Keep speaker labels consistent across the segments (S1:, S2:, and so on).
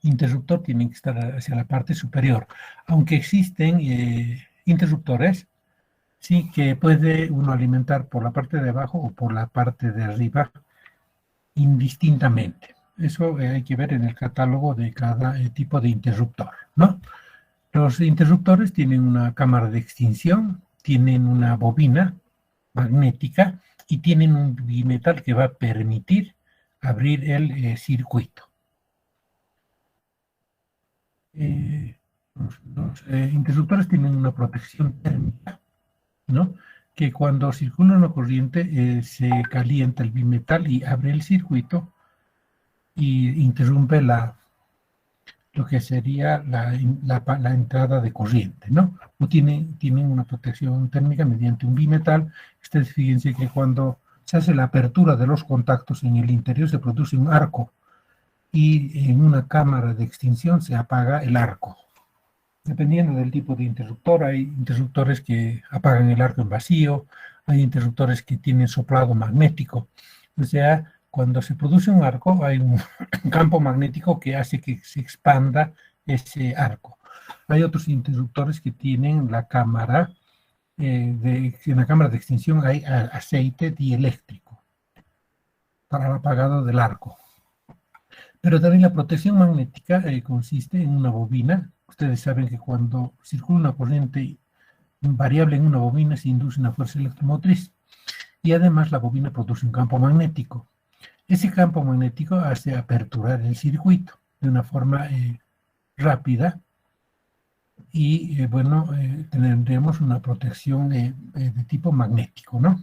S1: interruptor tiene que estar hacia la parte superior, aunque existen interruptores, sí, que puede uno alimentar por la parte de abajo o por la parte de arriba indistintamente. Eso hay que ver en el catálogo de cada tipo de interruptor, ¿no? Los interruptores tienen una cámara de extinción, tienen una bobina magnética y tienen un bimetal que va a permitir abrir el circuito. Los interruptores tienen una protección térmica, ¿no? Que cuando circula una corriente se calienta el bimetal y abre el circuito y interrumpe lo que sería la entrada de corriente, ¿no? O tienen una protección térmica mediante un bimetal. Ustedes fíjense que cuando se hace la apertura de los contactos en el interior se produce un arco y en una cámara de extinción se apaga el arco. Dependiendo del tipo de interruptor, hay interruptores que apagan el arco en vacío, hay interruptores que tienen soplado magnético. O sea, cuando se produce un arco, hay un campo magnético que hace que se expanda ese arco. Hay otros interruptores que tienen la cámara, en la cámara de extinción hay aceite dieléctrico para el apagado del arco. Pero también la protección magnética consiste en una bobina. Ustedes saben que cuando circula una corriente variable en una bobina se induce una fuerza electromotriz. Y además la bobina produce un campo magnético. Ese campo magnético hace aperturar el circuito de una forma rápida y, bueno, tendremos una protección de tipo magnético, ¿no?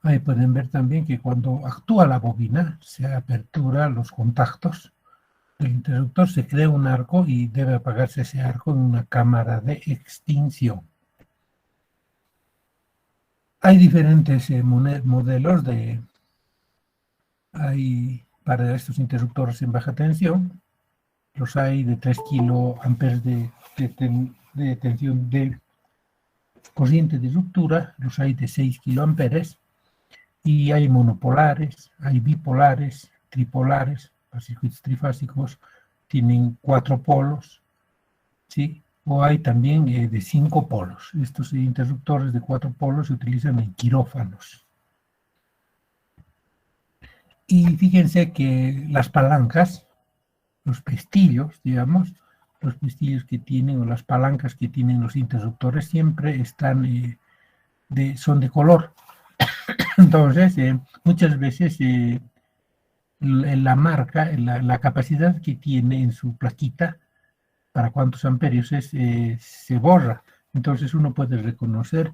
S1: Ahí pueden ver también que cuando actúa la bobina, se apertura los contactos del interruptor, se crea un arco y debe apagarse ese arco en una cámara de extinción. Hay diferentes modelos para estos interruptores en baja tensión. Los hay de 3 kiloamperes de tensión de corriente de ruptura, los hay de 6 kiloamperes, y hay monopolares, hay bipolares, tripolares, los circuitos trifásicos tienen 4 polos, ¿sí? O hay también de 5 polos. Estos interruptores de 4 polos se utilizan en quirófanos. Y fíjense que las palancas, los pestillos, digamos, los pestillos que tienen o las palancas que tienen los interruptores siempre están son de color. Entonces, muchas veces la marca, la capacidad que tiene en su plaquita para cuántos amperios se borra. Entonces uno puede reconocer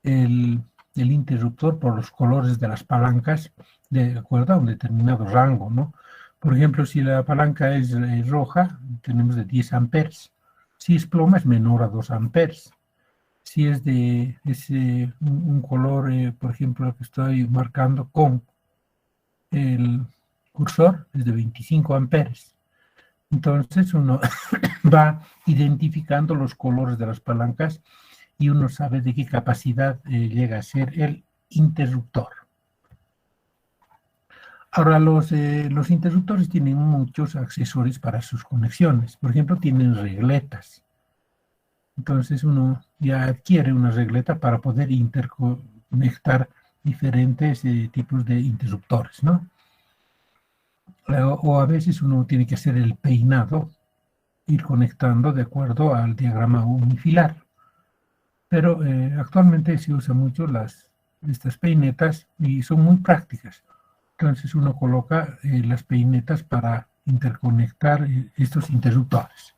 S1: el interruptor por los colores de las palancas de acuerdo a un determinado rango, ¿no? Por ejemplo, si la palanca es roja, tenemos de 10 amperes. Si es ploma, es menor a 2 amperes. Si es un color, por ejemplo, lo que estoy marcando con el cursor, es de 25 amperes. Entonces uno va identificando los colores de las palancas y uno sabe de qué capacidad llega a ser el interruptor. Ahora, los interruptores tienen muchos accesorios para sus conexiones. Por ejemplo, tienen regletas. Entonces uno ya adquiere una regleta para poder interconectar diferentes tipos de interruptores, ¿no? O a veces uno tiene que hacer el peinado, ir conectando de acuerdo al diagrama unifilar. Pero actualmente se usa mucho estas peinetas y son muy prácticas. Entonces uno coloca las peinetas para interconectar estos interruptores.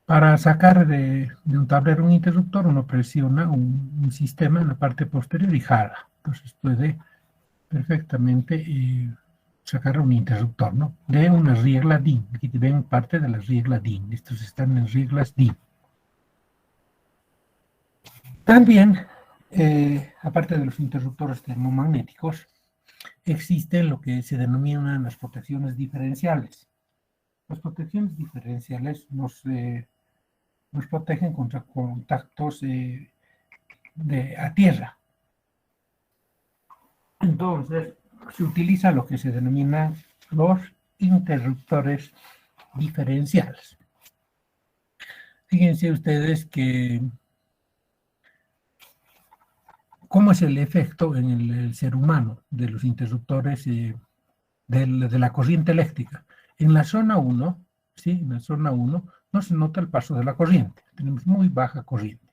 S1: Para sacar de un tablero un interruptor, uno presiona un sistema en la parte posterior y jala. Entonces puede perfectamente sacar un interruptor, ¿no? De una regla DIN. Aquí ven parte de la regla DIN. Estos están en reglas DIN. También, aparte de los interruptores termomagnéticos, existen lo que se denominan las protecciones diferenciales. Las protecciones diferenciales nos protegen contra contactos a tierra. Entonces, se utiliza lo que se denomina los interruptores diferenciales. Fíjense ustedes que cómo es el efecto en el ser humano de los interruptores de la corriente eléctrica. En la zona 1, ¿sí? En la zona 1 no se nota el paso de la corriente, tenemos muy baja corriente.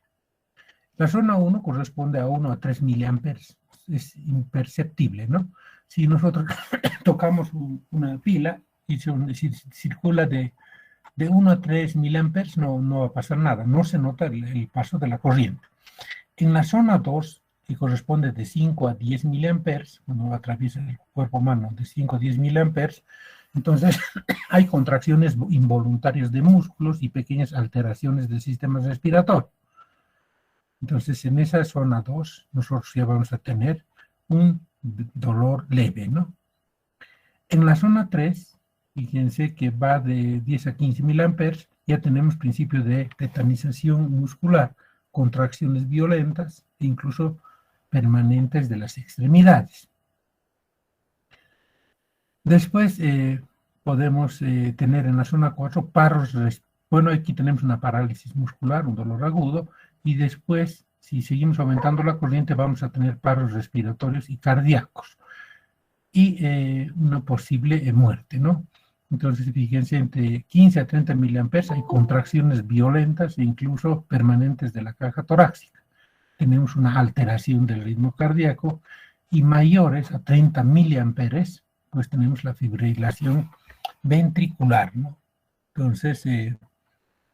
S1: La zona 1 corresponde a 1 a 3 miliamperes, es imperceptible, ¿no? Si nosotros tocamos una pila y si circula de 1 a 3 miliamperes, no va a pasar nada, no se nota el paso de la corriente. En la zona 2, que corresponde de 5 a 10 miliamperes, cuando atraviesa el cuerpo humano de 5 a 10 miliamperes, entonces hay contracciones involuntarias de músculos y pequeñas alteraciones del sistema respiratorio. Entonces, en esa zona 2, nosotros ya vamos a tener un dolor leve, ¿no? En la zona 3, fíjense que va de 10 a 15 miliamperes, ya tenemos principio de tetanización muscular, contracciones violentas e incluso permanentes de las extremidades. Después podemos tener en la zona 4 paros, bueno, aquí tenemos una parálisis muscular, un dolor agudo, y después, si seguimos aumentando la corriente, vamos a tener paros respiratorios y cardíacos, y una posible muerte, ¿no? Entonces, fíjense, entre 15 a 30 miliamperes hay contracciones violentas e incluso permanentes de la caja torácica. Tenemos una alteración del ritmo cardíaco, y mayores a 30 miliamperes, pues tenemos la fibrilación ventricular, ¿no? Entonces,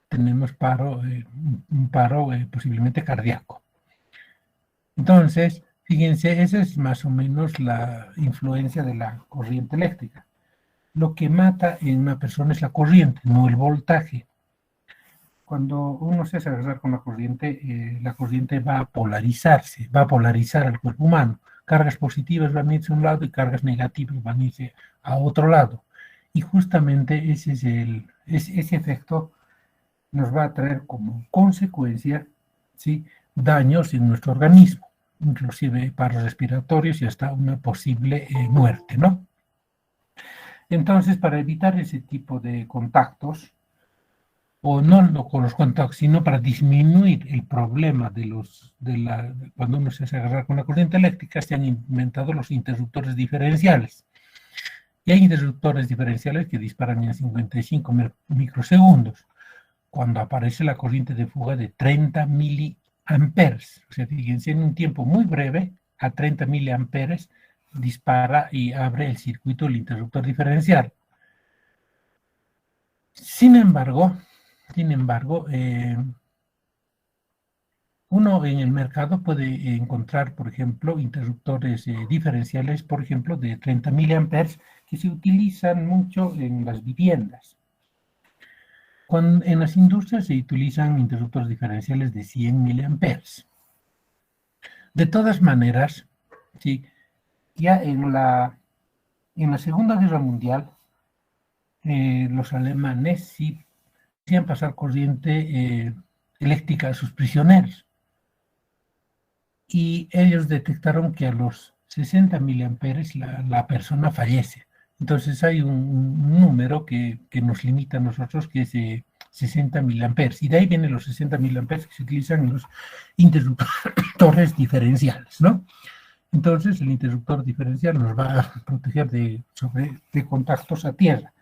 S1: tenemos un paro posiblemente cardíaco. Entonces, fíjense, esa es más o menos la influencia de la corriente eléctrica. Lo que mata en una persona es la corriente, no el voltaje. Cuando uno se hace agarrar con la corriente va a polarizarse, va a polarizar al cuerpo humano. Cargas positivas van a irse a un lado y cargas negativas van a irse a otro lado. Y justamente ese efecto nos va a traer como consecuencia, ¿sí?, daños en nuestro organismo, inclusive paros respiratorios y hasta una posible muerte, ¿no? Entonces, para evitar ese tipo de contactos, o no con los contactos, sino para disminuir el problema cuando uno se hace agarrar con la corriente eléctrica, se han inventado los interruptores diferenciales. Y hay interruptores diferenciales que disparan en 55 microsegundos, cuando aparece la corriente de fuga de 30 miliamperes. O sea, fíjense, en un tiempo muy breve, a 30 miliamperes, dispara y abre el circuito del interruptor diferencial. Sin embargo, uno en el mercado puede encontrar, por ejemplo, interruptores diferenciales, por ejemplo, de 30 miliamperes, que se utilizan mucho en las viviendas. En las industrias se utilizan interruptores diferenciales de 100 miliamperes. De todas maneras, sí, ya en la Segunda Guerra Mundial, los alemanes sí hacían pasar corriente eléctrica a sus prisioneros. Y ellos detectaron que a los 60 miliamperes la persona fallece. Entonces hay un número que nos limita a nosotros, que es 60 miliamperes. Y de ahí vienen los 60 miliamperes que se utilizan en los interruptores diferenciales, ¿no? Entonces el interruptor diferencial nos va a proteger de contactos a tierra.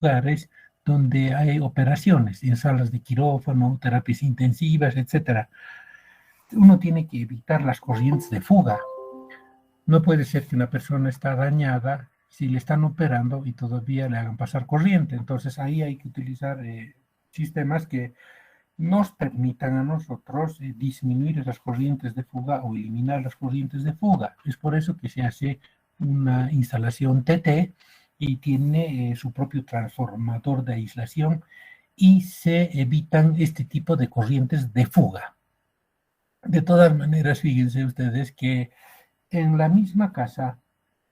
S1: Lugares donde hay operaciones, en salas de quirófano, terapias intensivas, etc. Uno tiene que evitar las corrientes de fuga. No puede ser que una persona está dañada si le están operando y todavía le hagan pasar corriente. Entonces ahí hay que utilizar sistemas que nos permitan a nosotros disminuir las corrientes de fuga o eliminar las corrientes de fuga. Es por eso que se hace una instalación TT y tiene su propio transformador de aislación, y se evitan este tipo de corrientes de fuga. De todas maneras, fíjense ustedes que en la misma casa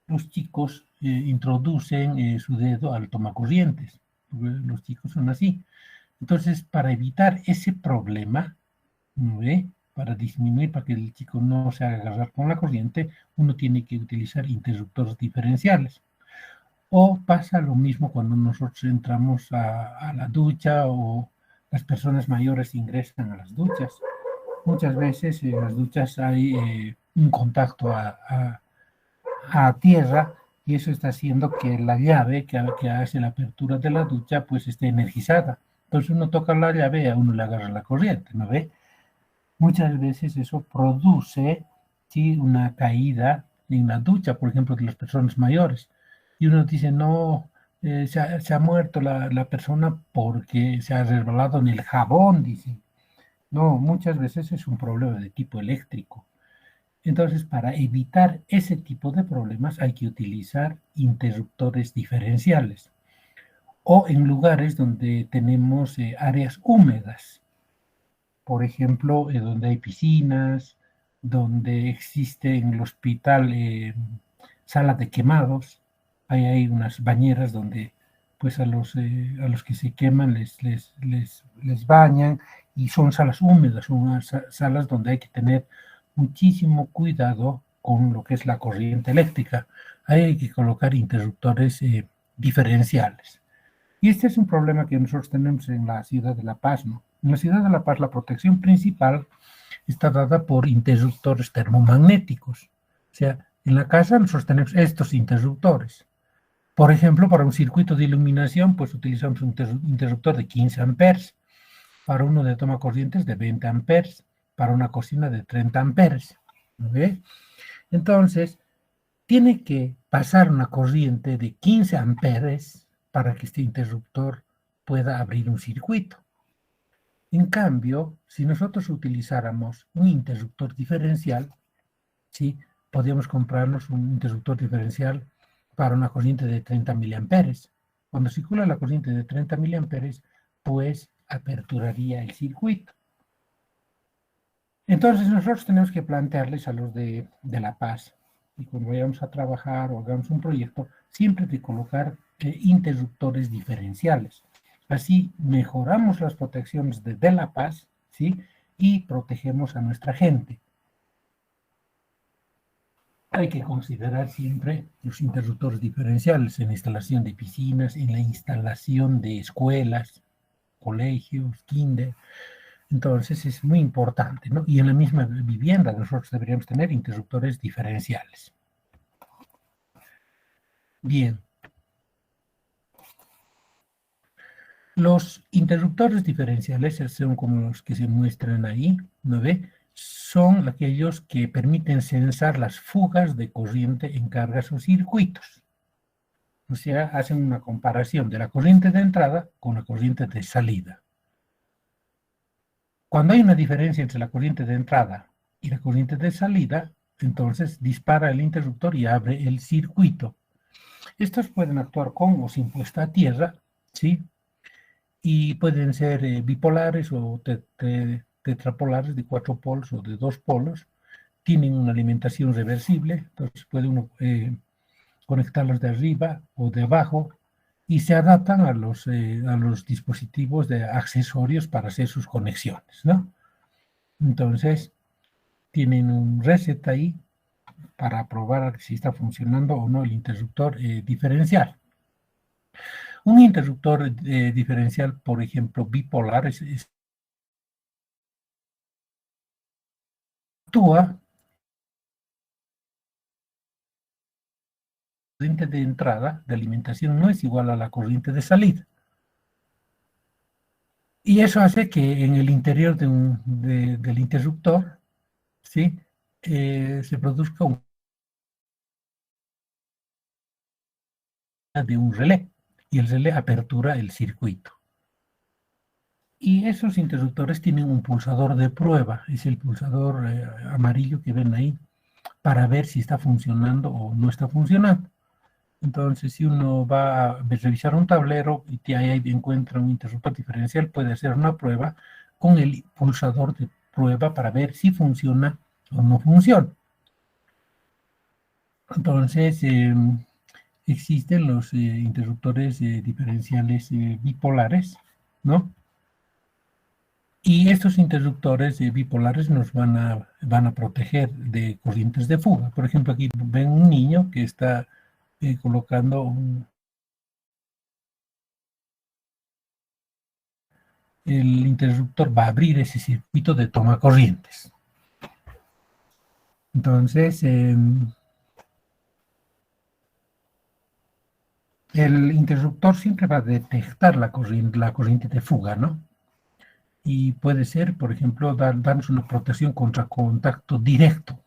S1: los chicos introducen su dedo al tomacorrientes. Los chicos son así. Entonces, para evitar ese problema, ¿no ve?, para disminuir, para que el chico no se haga agarrar con la corriente, uno tiene que utilizar interruptores diferenciales. O pasa lo mismo cuando nosotros entramos a la ducha o las personas mayores ingresan a las duchas. Muchas veces en las duchas hay un contacto a tierra y eso está haciendo que la llave que hace la apertura de la ducha pues esté energizada. Entonces uno toca la llave y a uno le agarra la corriente, ¿no ve? Muchas veces eso produce, ¿sí?, una caída en la ducha, por ejemplo, de las personas mayores. Y uno dice, no, se ha muerto la persona porque se ha resbalado en el jabón, dice. No, muchas veces es un problema de tipo eléctrico. Entonces, para evitar ese tipo de problemas hay que utilizar interruptores diferenciales o en lugares donde tenemos áreas húmedas, por ejemplo, donde hay piscinas, donde existe en el hospital sala de quemados, ahí hay unas bañeras donde pues a los que se queman les bañan y son salas húmedas, son salas donde hay que tener muchísimo cuidado con lo que es la corriente eléctrica. Ahí hay que colocar interruptores diferenciales. Y este es un problema que nosotros tenemos en la ciudad de La Paz, ¿no? En la ciudad de La Paz la protección principal está dada por interruptores termomagnéticos. O sea, en la casa nosotros tenemos estos interruptores. Por ejemplo, para un circuito de iluminación, pues utilizamos un interruptor de 15 amperes, para uno de toma corrientes de 20 amperes, para una cocina de 30 amperes. ¿Okay? Entonces, tiene que pasar una corriente de 15 amperes para que este interruptor pueda abrir un circuito. En cambio, si nosotros utilizáramos un interruptor diferencial, ¿sí?, podríamos comprarnos un interruptor diferencial para una corriente de 30 miliamperes. Cuando circula la corriente de 30 miliamperes, pues aperturaría el circuito. Entonces nosotros tenemos que plantearles a los de La Paz, y cuando vayamos a trabajar o hagamos un proyecto, siempre de colocar interruptores diferenciales. Así mejoramos las protecciones de La Paz, ¿sí?, y protegemos a nuestra gente. Hay que considerar siempre los interruptores diferenciales en la instalación de piscinas, en la instalación de escuelas, colegios, kinder. Entonces es muy importante, ¿no? Y en la misma vivienda nosotros deberíamos tener interruptores diferenciales. Bien. Los interruptores diferenciales son como los que se muestran ahí, ¿no ve? Son aquellos que permiten censar las fugas de corriente en cargas o circuitos. O sea, hacen una comparación de la corriente de entrada con la corriente de salida. Cuando hay una diferencia entre la corriente de entrada y la corriente de salida, entonces dispara el interruptor y abre el circuito. Estos pueden actuar con o sin puesta a tierra, ¿sí? Y pueden ser bipolares o tetrapolares de 4 polos o de 2 polos. Tienen una alimentación reversible, entonces puede uno conectarlos de arriba o de abajo y se adaptan a los dispositivos de accesorios para hacer sus conexiones, ¿no? Entonces, tienen un reset ahí para probar si está funcionando o no el interruptor diferencial. Un interruptor diferencial, por ejemplo, bipolar, actúa la corriente de entrada de alimentación no es igual a la corriente de salida. Y eso hace que en el interior del interruptor, ¿sí?, se produzca de un relé y el relé apertura el circuito. Y esos interruptores tienen un pulsador de prueba, es el pulsador amarillo que ven ahí, para ver si está funcionando o no está funcionando. Entonces, si uno va a revisar un tablero y ahí encuentra un interruptor diferencial, puede hacer una prueba con el pulsador de prueba para ver si funciona o no funciona. Entonces, existen los interruptores diferenciales bipolares, ¿no? Y estos interruptores bipolares nos van a proteger de corrientes de fuga. Por ejemplo, aquí ven un niño que está colocando el interruptor va a abrir ese circuito de toma corrientes. Entonces, el interruptor siempre va a detectar la corriente de fuga, ¿no? Y puede ser, por ejemplo, darnos una protección contra contacto directo.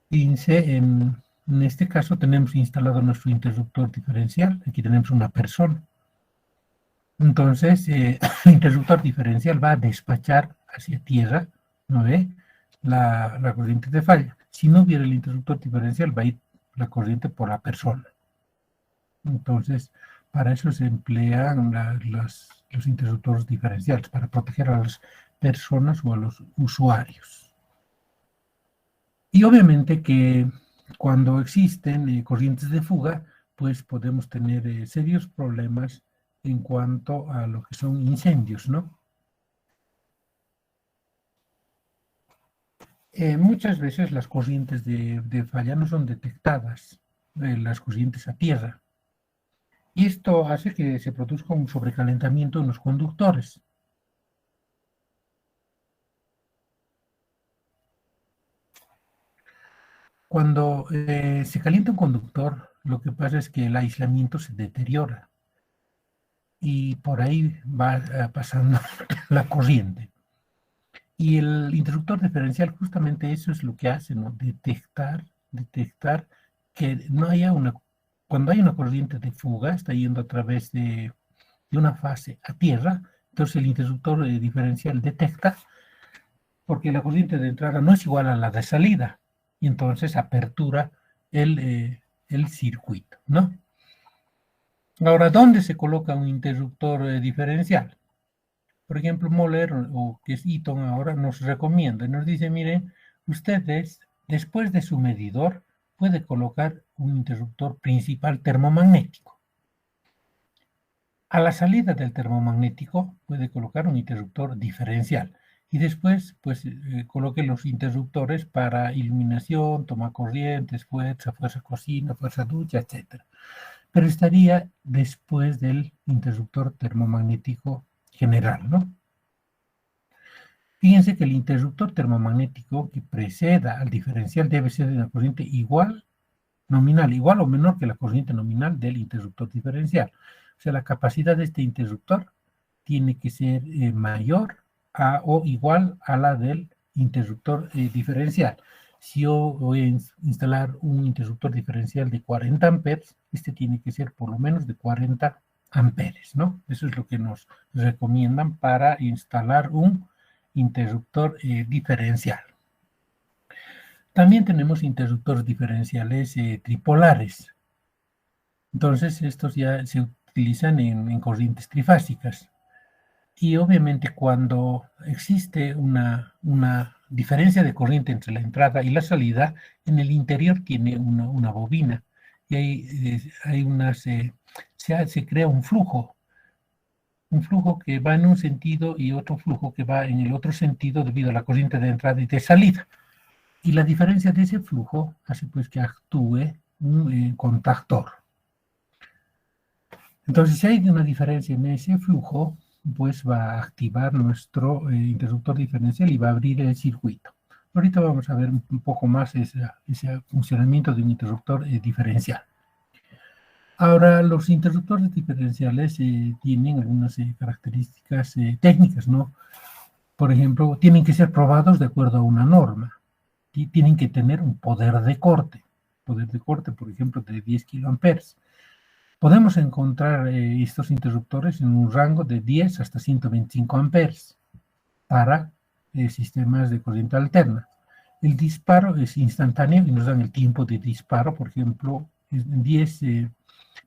S1: Fíjense, en este caso tenemos instalado nuestro interruptor diferencial. Aquí tenemos una persona. Entonces, el interruptor diferencial va a despachar hacia tierra, ¿no ve? La corriente de falla. Si no hubiera el interruptor diferencial, va a ir la corriente por la persona. Entonces, para eso se emplean los interruptores diferenciales, para proteger a las personas o a los usuarios. Y obviamente que cuando existen corrientes de fuga, pues podemos tener serios problemas en cuanto a lo que son incendios, ¿no? Muchas veces las corrientes de falla no son detectadas, las corrientes a tierra, y esto hace que se produzca un sobrecalentamiento en los conductores. Cuando se calienta un conductor, lo que pasa es que el aislamiento se deteriora y por ahí va pasando la corriente. Y el interruptor diferencial justamente eso es lo que hace, ¿no? Detectar que no haya cuando hay una corriente de fuga, está yendo a través de una fase a tierra, entonces el interruptor diferencial detecta porque la corriente de entrada no es igual a la de salida, y entonces apertura el circuito, ¿no? Ahora, ¿dónde se coloca un interruptor diferencial? Por ejemplo, Moller, o que es Eaton ahora, nos recomienda, nos dice, miren, ustedes, después de su medidor, puede colocar un interruptor principal termomagnético. A la salida del termomagnético puede colocar un interruptor diferencial y después pues coloque los interruptores para iluminación, toma corrientes, fuerza cocina, fuerza ducha, etc. Pero estaría después del interruptor termomagnético general, ¿no? Fíjense que el interruptor termomagnético que preceda al diferencial debe ser de una corriente igual o menor que la corriente nominal del interruptor diferencial. O sea, la capacidad de este interruptor tiene que ser mayor o igual a la del interruptor diferencial. Si yo voy a instalar un interruptor diferencial de 40 amperes, este tiene que ser por lo menos de 40 amperes, ¿no? Eso es lo que nos recomiendan para instalar un interruptor diferencial. También tenemos interruptores diferenciales tripolares. Entonces, estos ya se utilizan en corrientes trifásicas. Y obviamente cuando existe una diferencia de corriente entre la entrada y la salida, en el interior tiene una bobina. Y se crea un flujo que va en un sentido y otro flujo que va en el otro sentido debido a la corriente de entrada y de salida. Y la diferencia de ese flujo hace pues que actúe un contactor. Entonces, si hay una diferencia en ese flujo, pues va a activar nuestro interruptor diferencial y va a abrir el circuito. Ahorita vamos a ver un poco más ese funcionamiento de un interruptor diferencial. Ahora, los interruptores diferenciales tienen algunas características técnicas, ¿no? Por ejemplo, tienen que ser probados de acuerdo a una norma. Y tienen que tener un poder de corte, por ejemplo, de 10 kiloamperes. Podemos encontrar estos interruptores en un rango de 10 hasta 125 amperes para sistemas de corriente alterna. El disparo es instantáneo y nos dan el tiempo de disparo, por ejemplo, en 10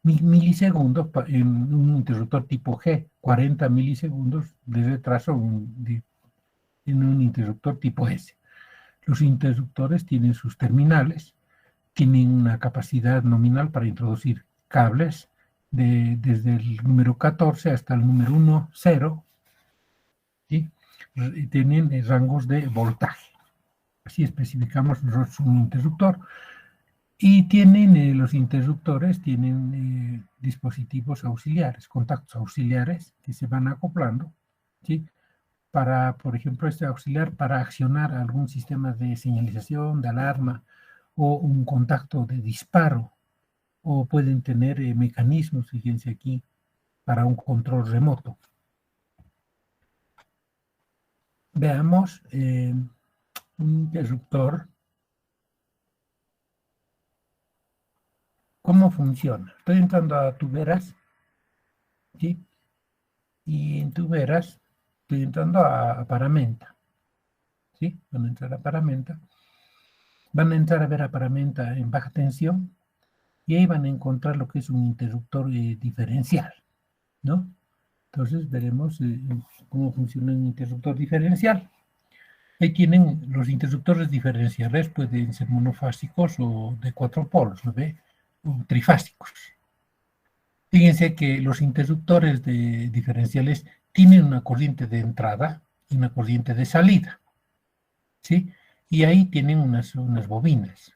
S1: milisegundos en un interruptor tipo G, 40 milisegundos de retraso en un interruptor tipo S. Los interruptores tienen sus terminales, tienen una capacidad nominal para introducir cables desde el número 14 hasta el número 10 tienen rangos de voltaje. Así especificamos nosotros un interruptor. Y tienen, los interruptores tienen dispositivos auxiliares, contactos auxiliares que se van acoplando, ¿sí? Para, por ejemplo, este auxiliar para accionar algún sistema de señalización, de alarma o un contacto de disparo, o pueden tener mecanismos, fíjense aquí, para un control remoto. Veamos un interruptor. ¿Cómo funciona? Estoy entrando a tuberas, ¿sí? Y en tuberas estoy entrando a paramenta, ¿sí? Van a entrar a paramenta. Van a entrar a ver a paramenta en baja tensión y ahí van a encontrar lo que es un interruptor diferencial, ¿no? Entonces veremos cómo funciona un interruptor diferencial. Ahí tienen los interruptores diferenciales, pueden ser monofásicos o de 4 polos, ¿no ve? O trifásicos. Fíjense que los interruptores diferenciales tienen una corriente de entrada y una corriente de salida, ¿sí? Y ahí tienen unas bobinas,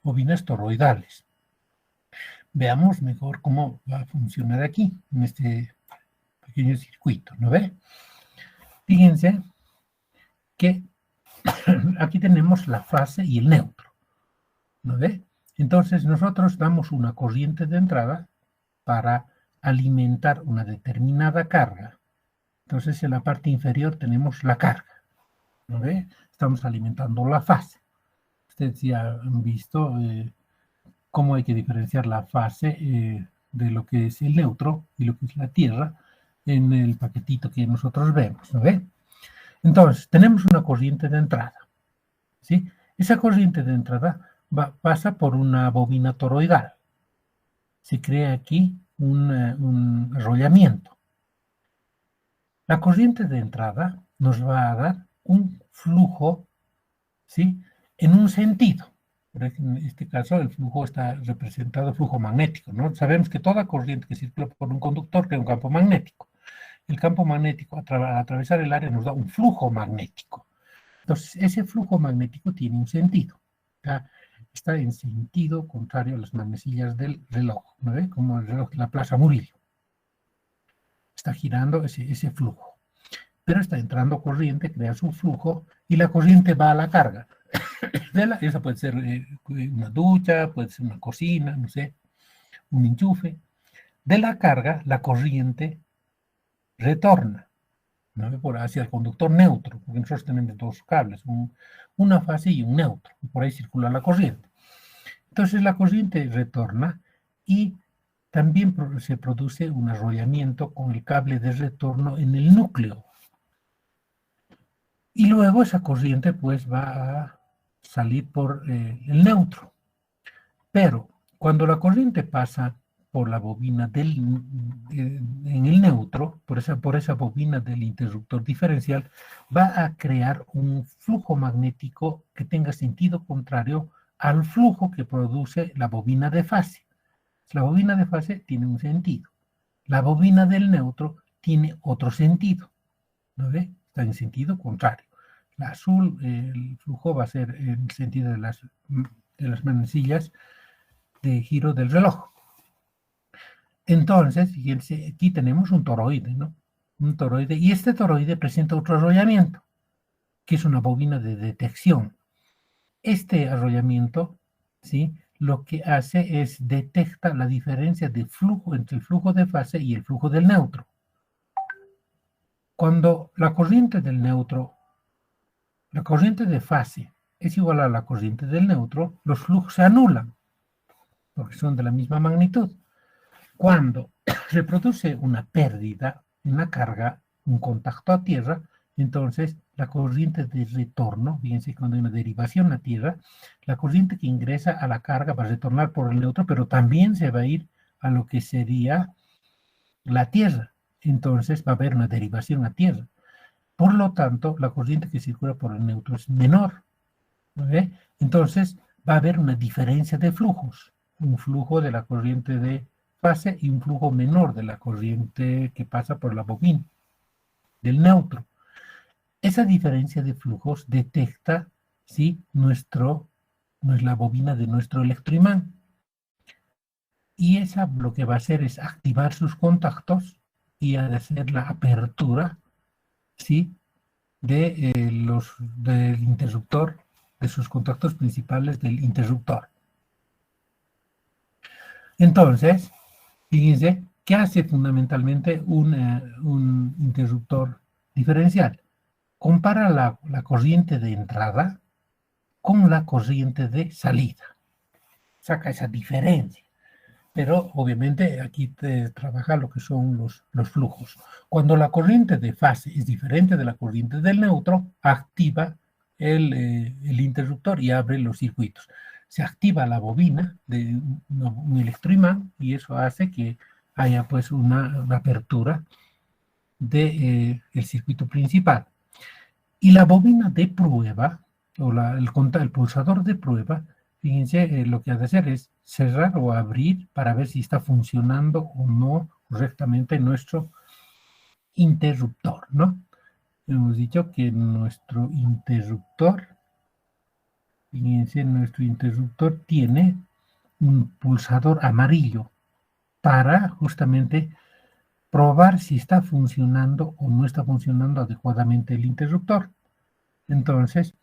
S1: bobinas toroidales. Veamos mejor cómo va a funcionar aquí, en este pequeño circuito, ¿no ve? Fíjense que aquí tenemos la fase y el neutro, ¿no ve? Entonces nosotros damos una corriente de entrada para alimentar una determinada carga. Entonces en la parte inferior tenemos la carga, ¿no ve? Estamos alimentando la fase. Ustedes ya han visto cómo hay que diferenciar la fase de lo que es el neutro y lo que es la tierra en el paquetito que nosotros vemos, ¿no ve? Entonces, tenemos una corriente de entrada, ¿sí? Esa corriente de entrada pasa por una bobina toroidal. Se crea aquí un arrollamiento. La corriente de entrada nos va a dar un flujo, ¿sí? En un sentido. En este caso, el flujo está representado flujo magnético, ¿no? Sabemos que toda corriente que circula por un conductor crea un campo magnético. El campo magnético, al atravesar el área, nos da un flujo magnético. Entonces, ese flujo magnético tiene un sentido. ¿Ya? Está en sentido contrario a las manecillas del reloj, ¿no ve? Como el reloj de la Plaza Murillo. Está girando ese flujo. Pero está entrando corriente, crea su flujo, y la corriente va a la carga. Esa puede ser una ducha, puede ser una cocina, no sé, un enchufe. De la carga, la corriente retorna, ¿no? Hacia el conductor neutro, porque nosotros tenemos dos cables, una fase y un neutro, y por ahí circula la corriente. Entonces la corriente retorna y también se produce un arrollamiento con el cable de retorno en el núcleo. Y luego esa corriente pues va a salir por el neutro. Pero cuando la corriente pasa por la bobina en el neutro, por esa bobina del interruptor diferencial, va a crear un flujo magnético que tenga sentido contrario al flujo que produce la bobina de fase. La bobina de fase tiene un sentido. La bobina del neutro tiene otro sentido. ¿No ve? Está en sentido contrario. La azul, el flujo va a ser en el sentido de las manecillas de giro del reloj. Entonces, fíjense, aquí tenemos un toroide, ¿no? Un toroide, y este toroide presenta otro arrollamiento, que es una bobina de detección. Este arrollamiento, ¿sí? Lo que hace es detecta la diferencia de flujo entre el flujo de fase y el flujo del neutro. Cuando la corriente del neutro, la corriente de fase es igual a la corriente del neutro, los flujos se anulan, porque son de la misma magnitud. Cuando se produce una pérdida, una carga, un contacto a tierra, entonces la corriente de retorno, fíjense cuando hay una derivación a tierra, la corriente que ingresa a la carga va a retornar por el neutro, pero también se va a ir a lo que sería la tierra. Entonces va a haber una derivación a tierra. Por lo tanto, la corriente que circula por el neutro es menor. ¿Okay? Entonces va a haber una diferencia de flujos. Un flujo de la corriente de fase y un flujo menor de la corriente que pasa por la bobina del neutro. esa diferencia de flujos detecta, ¿sí?, la bobina de nuestro electroimán. Y esa lo que va a hacer es activar sus contactos y hacer la apertura, ¿sí?, del interruptor, de sus contactos principales del interruptor. Entonces, fíjense, ¿qué hace fundamentalmente un interruptor diferencial? Compara la corriente de entrada con la corriente de salida. Saca esa diferencia. Pero obviamente aquí te trabaja lo que son los flujos. Cuando la corriente de fase es diferente de la corriente del neutro, activa el interruptor y abre los circuitos. Se activa la bobina de un electroimán y eso hace que haya pues una apertura del circuito principal. Y la bobina de prueba, o el pulsador de prueba, fíjense, lo que ha de hacer es cerrar o abrir para ver si está funcionando o no correctamente nuestro interruptor, ¿no? Hemos dicho que nuestro interruptor, fíjense, nuestro interruptor tiene un pulsador amarillo para justamente probar si está funcionando o no está funcionando adecuadamente el interruptor. Entonces,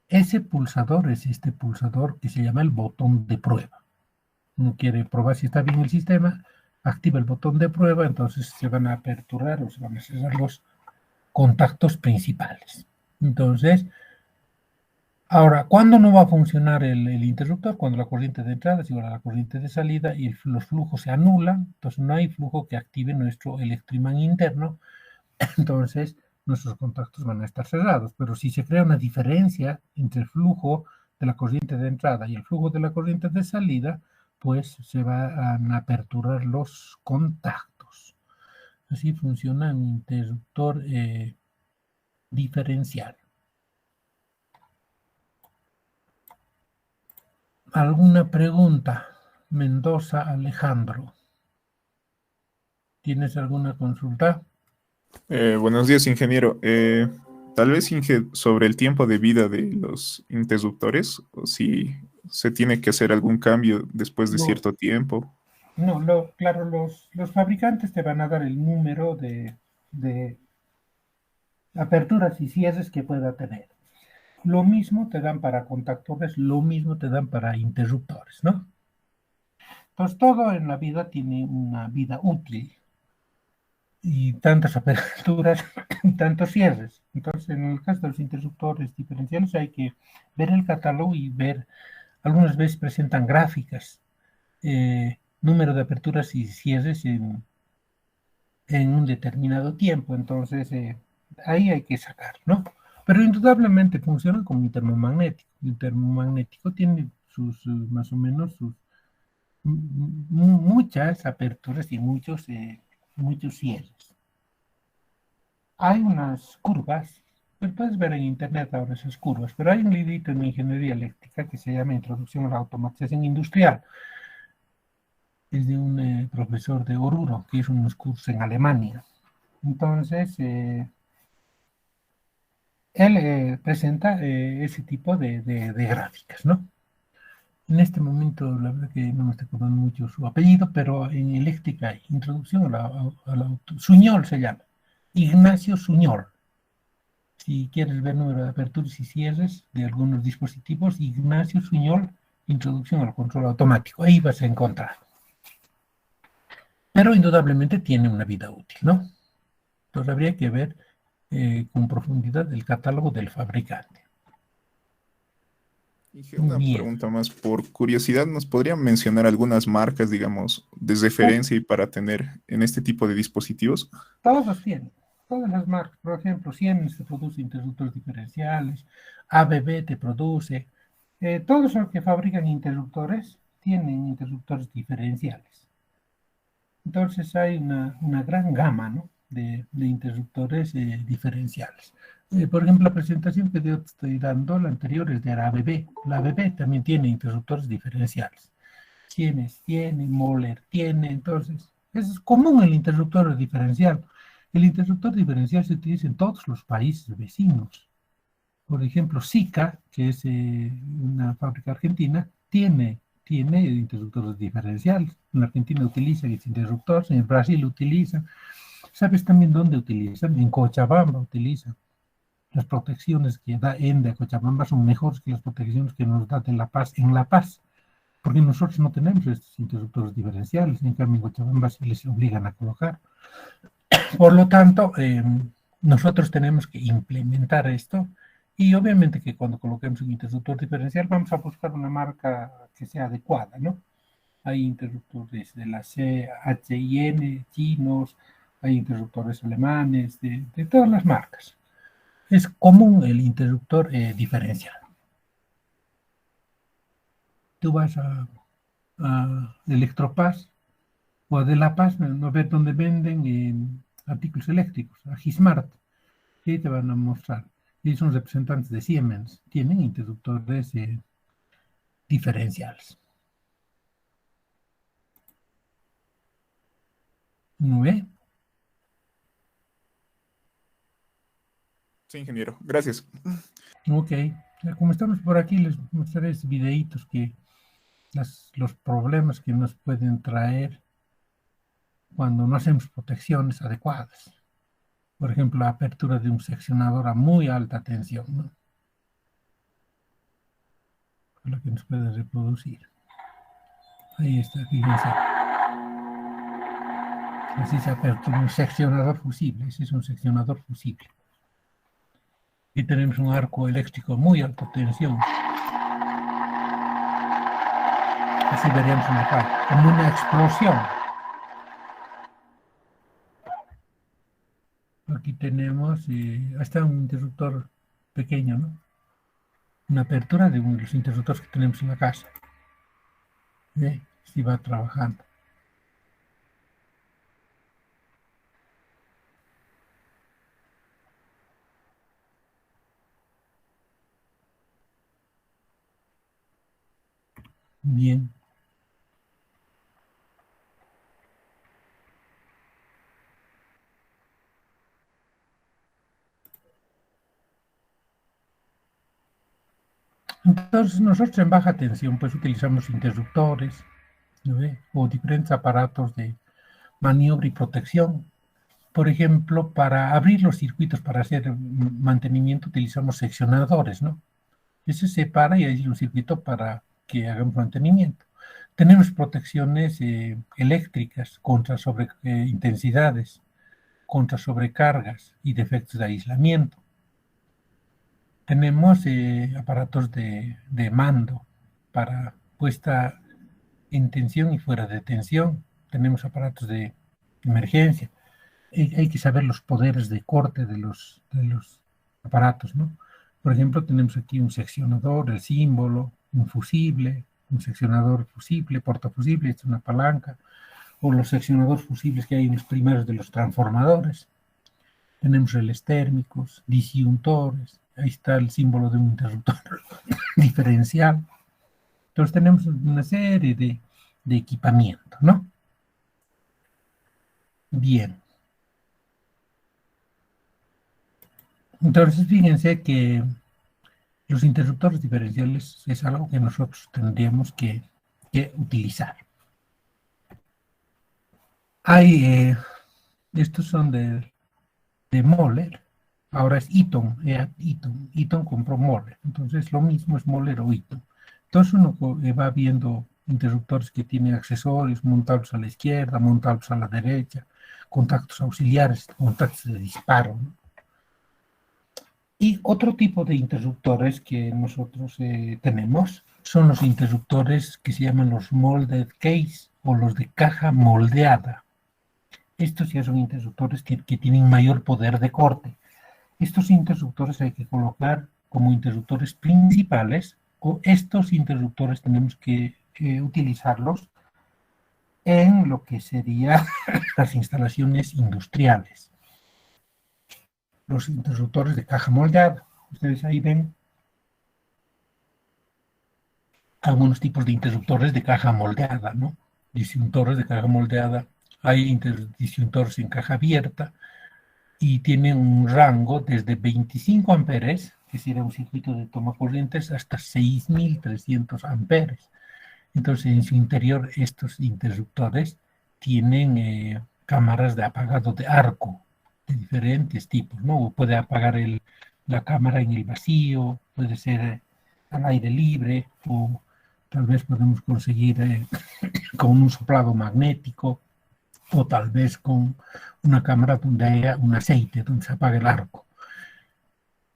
S1: ese pulsador es este pulsador que se llama el botón de prueba. Uno quiere probar si está bien el sistema, activa el botón de prueba, entonces se van a aperturar o se van a cerrar los contactos principales. Entonces, ahora, ¿cuándo no va a funcionar el interruptor? Cuando la corriente de entrada es igual a la corriente de salida y los flujos se anulan, entonces no hay flujo que active nuestro electroimán interno, entonces nuestros contactos van a estar cerrados. Pero si se crea una diferencia entre el flujo de la corriente de entrada y el flujo de la corriente de salida, pues se van a aperturar los contactos. Así funciona un interruptor diferencial. ¿Alguna pregunta? Mendoza Alejandro. ¿Tienes alguna consulta?
S2: Buenos días, ingeniero. Tal vez sobre el tiempo de vida de los interruptores, o si se tiene que hacer algún cambio después de
S1: No,
S2: cierto tiempo.
S1: no, claro, los fabricantes te van a dar el número de aperturas y cierres que pueda tener. Lo mismo te dan para contactores, lo mismo te dan para interruptores, ¿no? Entonces todo en la vida tiene una vida útil y tantas aperturas y tantos cierres. Entonces en el caso de los interruptores diferenciales hay que ver el catálogo y ver, algunas veces presentan gráficas, número de aperturas y cierres en un determinado tiempo. Entonces ahí hay que sacar, ¿no? Pero indudablemente funcionan como un termomagnético. El termomagnético tiene más o menos muchas aperturas y muchos cierres. Hay unas curvas, pues puedes ver en internet ahora esas curvas, pero hay un librito en ingeniería eléctrica que se llama Introducción a la Automatización Industrial. Es de un profesor de Oruro que hizo unos cursos en Alemania. Entonces, él presenta ese tipo de gráficas, ¿no? En este momento, la verdad que no me está acordando mucho su apellido, pero en eléctrica hay introducción Suñol se llama. Ignacio Suñol. Si quieres ver número de aperturas y cierres de algunos dispositivos, Ignacio Suñol, introducción al control automático. Ahí vas a encontrar. Pero indudablemente tiene una vida útil, ¿no? Entonces habría que ver con profundidad el catálogo del fabricante.
S2: Inge, una
S1: Bien.
S2: pregunta más, por curiosidad, ¿nos podrían mencionar algunas marcas, digamos, de referencia y para tener en este tipo de dispositivos?
S1: Todos tienen, todas las marcas. Por ejemplo, Siemens te produce interruptores diferenciales, ABB te produce. Todos los que fabrican interruptores tienen interruptores diferenciales. Entonces hay una gran gama, ¿no?, de interruptores diferenciales. Por ejemplo, la presentación que yo te estoy dando, la anterior es de la ABB. La ABB también tiene interruptores diferenciales. Siemens tiene, Moller tiene, entonces es común el interruptor diferencial. El interruptor diferencial se utiliza en todos los países vecinos. Por ejemplo, Sika, que es una fábrica argentina, tiene interruptores diferenciales. En Argentina utilizan ese interruptor, en Brasil utilizan. ¿Sabes también dónde utilizan? En Cochabamba utilizan. Las protecciones que da ENDE a Cochabamba son mejores que las protecciones que nos da de La Paz en La Paz, porque nosotros no tenemos estos interruptores diferenciales, en cambio en Cochabamba se les obligan a colocar. Por lo tanto, nosotros tenemos que implementar esto y obviamente que cuando coloquemos un interruptor diferencial vamos a buscar una marca que sea adecuada, ¿no? Hay interruptores de la CHIN, chinos, hay interruptores alemanes, de todas las marcas. Es común el interruptor diferencial. Tú vas a Electropaz o a De La Paz, a ver dónde venden artículos eléctricos, a Gismart, y ahí te van a mostrar. Ellos son representantes de Siemens, tienen interruptores diferenciales. ¿No ve?
S2: Sí, ingeniero. Gracias.
S1: Ok. Como estamos por aquí, les mostraré videitos que los problemas que nos pueden traer cuando no hacemos protecciones adecuadas. Por ejemplo, la apertura de un seccionador a muy alta tensión, ¿no? Lo que nos puede reproducir. Ahí está, fíjense. Así se apertura un seccionador fusible. Ese es un seccionador fusible. Y tenemos un arco eléctrico muy alta tensión. Así veríamos una falla, como una explosión. Aquí tenemos hasta un interruptor pequeño, ¿no? Una apertura de uno de los interruptores que tenemos en la casa. Si va trabajando. Bien. Entonces nosotros en baja tensión pues utilizamos interruptores, ¿no ve? O diferentes aparatos de maniobra y protección. Por ejemplo, para abrir los circuitos para hacer mantenimiento utilizamos seccionadores, ¿no? Ese se separa y hay un circuito para que hagamos mantenimiento. Tenemos protecciones eléctricas contra intensidades, contra sobrecargas y defectos de aislamiento. Tenemos aparatos de mando para puesta en tensión y fuera de tensión. Tenemos aparatos de emergencia. Hay que saber los poderes de corte de los aparatos, ¿no? Por ejemplo, tenemos aquí un seccionador, el símbolo, un fusible, un seccionador fusible, portafusible, es una palanca, o los seccionadores fusibles que hay en los primeros de los transformadores. Tenemos relés térmicos, disyuntores, ahí está el símbolo de un interruptor diferencial. Entonces tenemos una serie de equipamiento, ¿no? Bien. Entonces fíjense que los interruptores diferenciales es algo que nosotros tendríamos que utilizar. Hay, estos son de Moller, ahora es Eaton, Eaton compró Moller, entonces lo mismo es Moller o Eaton. Entonces uno va viendo interruptores que tienen accesorios montados a la izquierda, montados a la derecha, contactos auxiliares, contactos de disparo, ¿no? Y otro tipo de interruptores que nosotros tenemos son los interruptores que se llaman los molded case o los de caja moldeada. Estos ya son interruptores que tienen mayor poder de corte. Estos interruptores hay que colocar como interruptores principales o estos interruptores tenemos que utilizarlos en lo que serían las instalaciones industriales. Los interruptores de caja moldeada. Ustedes ahí ven algunos tipos de interruptores de caja moldeada, ¿no? Disyuntores de caja moldeada. Hay disyuntores en caja abierta. y tiene un rango desde 25 amperes, que sería un circuito de toma corrientes, hasta 6.300 amperes. Entonces, en su interior, estos interruptores tienen cámaras de apagado de arco de diferentes tipos, ¿no? Puede apagar la cámara en el vacío, puede ser al aire libre, o tal vez podemos conseguir con un soplado magnético, o tal vez con una cámara donde haya un aceite, donde se apague el arco.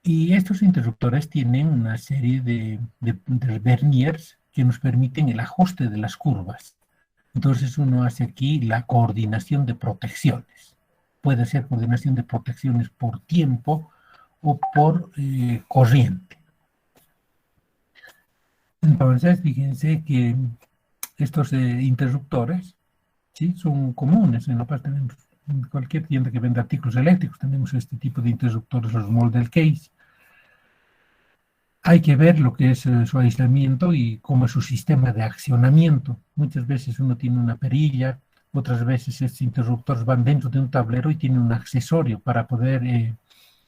S1: Y estos interruptores tienen una serie de verniers que nos permiten el ajuste de las curvas. Entonces uno hace aquí la coordinación de protecciones. Puede ser coordinación de protecciones por tiempo o por corriente. Entonces, fíjense que estos interruptores, ¿sí?, son comunes. En la parte de cualquier tienda que venda artículos eléctricos tenemos este tipo de interruptores, los Model Case. Hay que ver lo que es su aislamiento y cómo es su sistema de accionamiento. Muchas veces uno tiene una perilla, otras veces estos interruptores van dentro de un tablero y tienen un accesorio para poder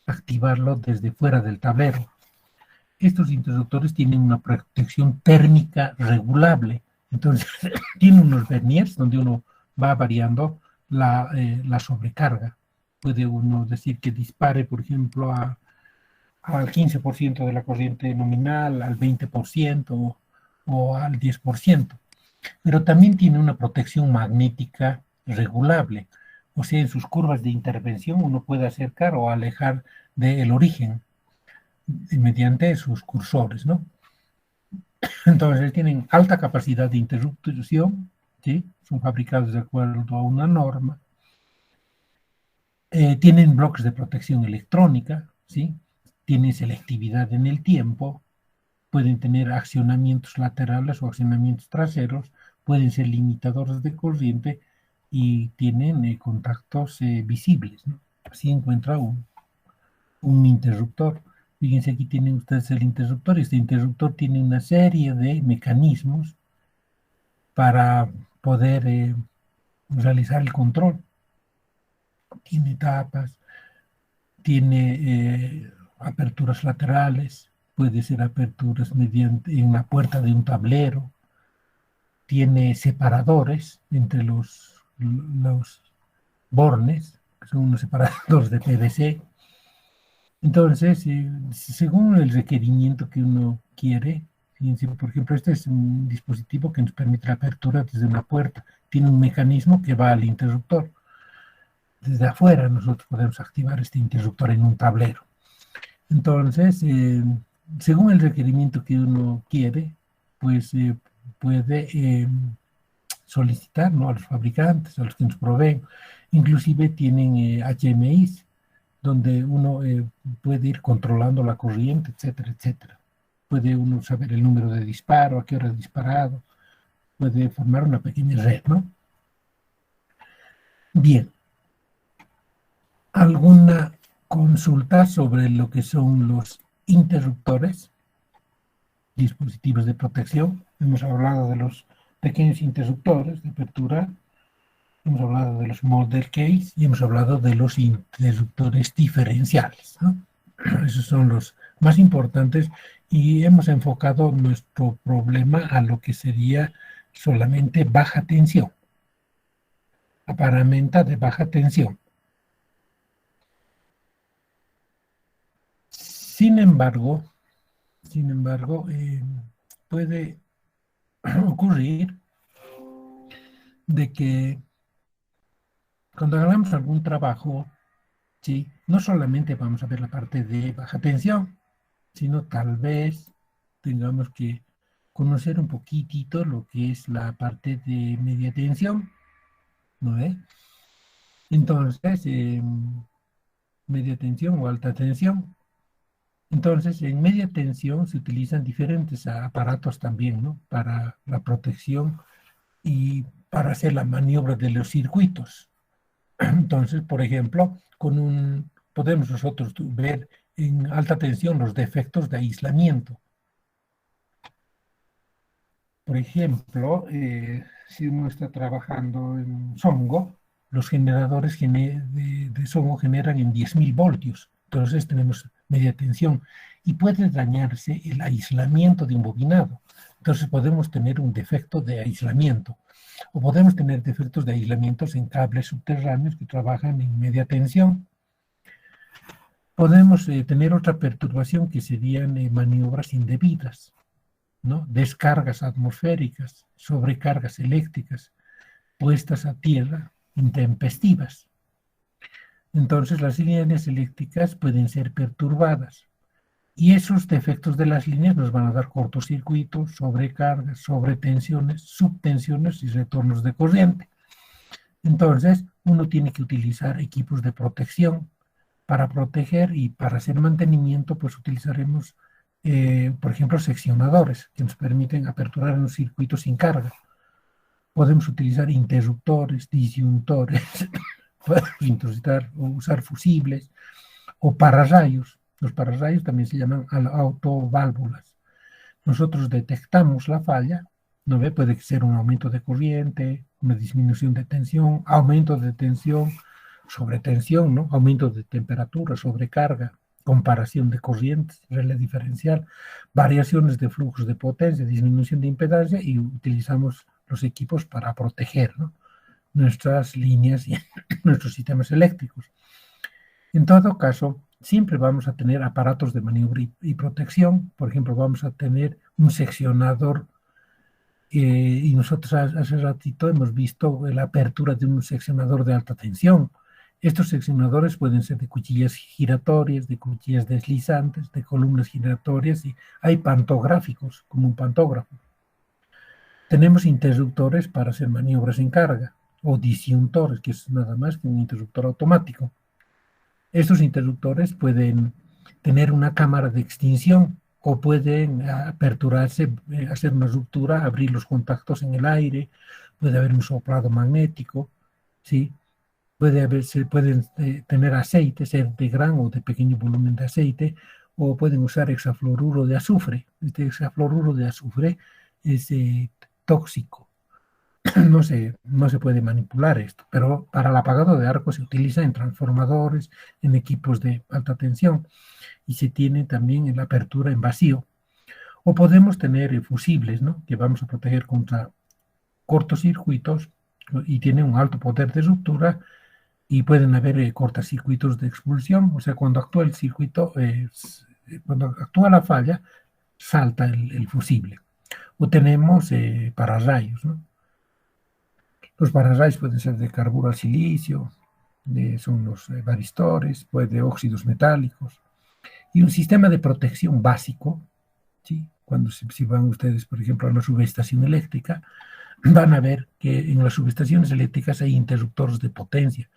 S1: activarlo desde fuera del tablero. Estos interruptores tienen una protección térmica regulable. Entonces, tiene unos verniers donde uno va variando la sobrecarga. Puede uno decir que dispare, por ejemplo, al 15% de la corriente nominal, al 20% o al 10%. Pero también tiene una protección magnética regulable. O sea, en sus curvas de intervención uno puede acercar o alejar del origen mediante sus cursores, ¿no? Entonces tienen alta capacidad de interrupción, ¿sí? Son fabricados de acuerdo a una norma. Tienen bloques de protección electrónica, ¿sí? Tienen selectividad en el tiempo, pueden tener accionamientos laterales o accionamientos traseros, pueden ser limitadores de corriente y tienen contactos visibles, ¿no? Así encuentra un interruptor. Fíjense, aquí tienen ustedes el interruptor. Este interruptor tiene una serie de mecanismos para poder realizar el control. Tiene tapas, tiene aperturas laterales, puede ser aperturas mediante en la puerta de un tablero, tiene separadores entre los bornes, que son unos separadores de PVC. Entonces, según el requerimiento que uno quiere, fíjense, por ejemplo, este es un dispositivo que nos permite la apertura desde una puerta. Tiene un mecanismo que va al interruptor. Desde afuera nosotros podemos activar este interruptor en un tablero. Entonces, según el requerimiento que uno quiere, pues puede solicitar, ¿no?, a los fabricantes, a los que nos proveen. Inclusive tienen HMIs, donde uno puede ir controlando la corriente, etcétera, etcétera. Puede uno saber el número de disparo, a qué hora ha disparado, puede formar una pequeña red, ¿no? Bien, ¿alguna consulta sobre lo que son los interruptores, dispositivos de protección? Hemos hablado de los pequeños interruptores de apertura, hemos hablado de los Model Case y hemos hablado de los interruptores diferenciales, ¿no? Esos son los más importantes y hemos enfocado nuestro problema a lo que sería solamente baja tensión, la paramenta de baja tensión. Sin embargo, puede ocurrir de que cuando hagamos algún trabajo, ¿sí?, no solamente vamos a ver la parte de baja tensión, sino tal vez tengamos que conocer un poquitito lo que es la parte de media tensión, ¿no ve? Entonces, media tensión o alta tensión. Entonces, en media tensión se utilizan diferentes aparatos también, ¿no?, para la protección y para hacer la maniobra de los circuitos. Entonces, por ejemplo, podemos nosotros ver en alta tensión los defectos de aislamiento. Por ejemplo, si uno está trabajando en Songo, los generadores de SOHO generan en 10.000 voltios. Entonces tenemos media tensión y puede dañarse el aislamiento de un bobinado. Entonces podemos tener un defecto de aislamiento o podemos tener defectos de aislamientos en cables subterráneos que trabajan en media tensión. Podemos tener otra perturbación que serían maniobras indebidas, ¿no? Descargas atmosféricas, sobrecargas eléctricas, puestas a tierra, intempestivas. Entonces las líneas eléctricas pueden ser perturbadas y esos defectos de las líneas nos van a dar cortocircuitos, sobrecargas, sobretensiones, subtensiones y retornos de corriente. Entonces uno tiene que utilizar equipos de protección para proteger, y para hacer mantenimiento pues utilizaremos por ejemplo seccionadores que nos permiten aperturar un circuito sin carga. Podemos utilizar interruptores, disyuntores, podemos usar fusibles o pararrayos. Los pararrayos también se llaman autoválvulas. Nosotros detectamos la falla, ¿no ve? Puede ser un aumento de corriente, una disminución de tensión, aumento de tensión, sobretensión, ¿no? Aumento de temperatura, sobrecarga, comparación de corrientes, relé diferencial, variaciones de flujos de potencia, disminución de impedancia, y utilizamos los equipos para proteger, ¿no? Nuestras líneas y nuestros sistemas eléctricos. En todo caso, siempre vamos a tener aparatos de maniobra y protección. Por ejemplo, vamos a tener un seccionador y nosotros hace ratito hemos visto la apertura de un seccionador de alta tensión. Estos seccionadores pueden ser de cuchillas giratorias, de cuchillas deslizantes, de columnas giratorias, y hay pantográficos, como un pantógrafo. Tenemos interruptores para hacer maniobras en carga, o disyuntores, que es nada más que un interruptor automático. Estos interruptores pueden tener una cámara de extinción o pueden aperturarse, hacer una ruptura, abrir los contactos en el aire, puede haber un soplado magnético, ¿sí? Pueden tener aceite, ser de gran o de pequeño volumen de aceite, o pueden usar hexafluoruro de azufre. Este hexafluoruro de azufre es tóxico. No se puede manipular esto, pero para el apagado de arco se utiliza en transformadores, en equipos de alta tensión, y se tiene también en la apertura en vacío. O podemos tener fusibles, ¿no? Que vamos a proteger contra cortocircuitos y tienen un alto poder de ruptura, y pueden haber cortocircuitos de expulsión. O sea, cuando actúa el circuito, cuando actúa la falla, salta el fusible. O tenemos pararrayos, ¿no? Los pararrayos pueden ser de carburo al silicio, son los varistores, pues de óxidos metálicos. Y un sistema de protección básico, ¿sí? Cuando si van ustedes, por ejemplo, a una subestación eléctrica, van a ver que en las subestaciones eléctricas hay interruptores de potencia.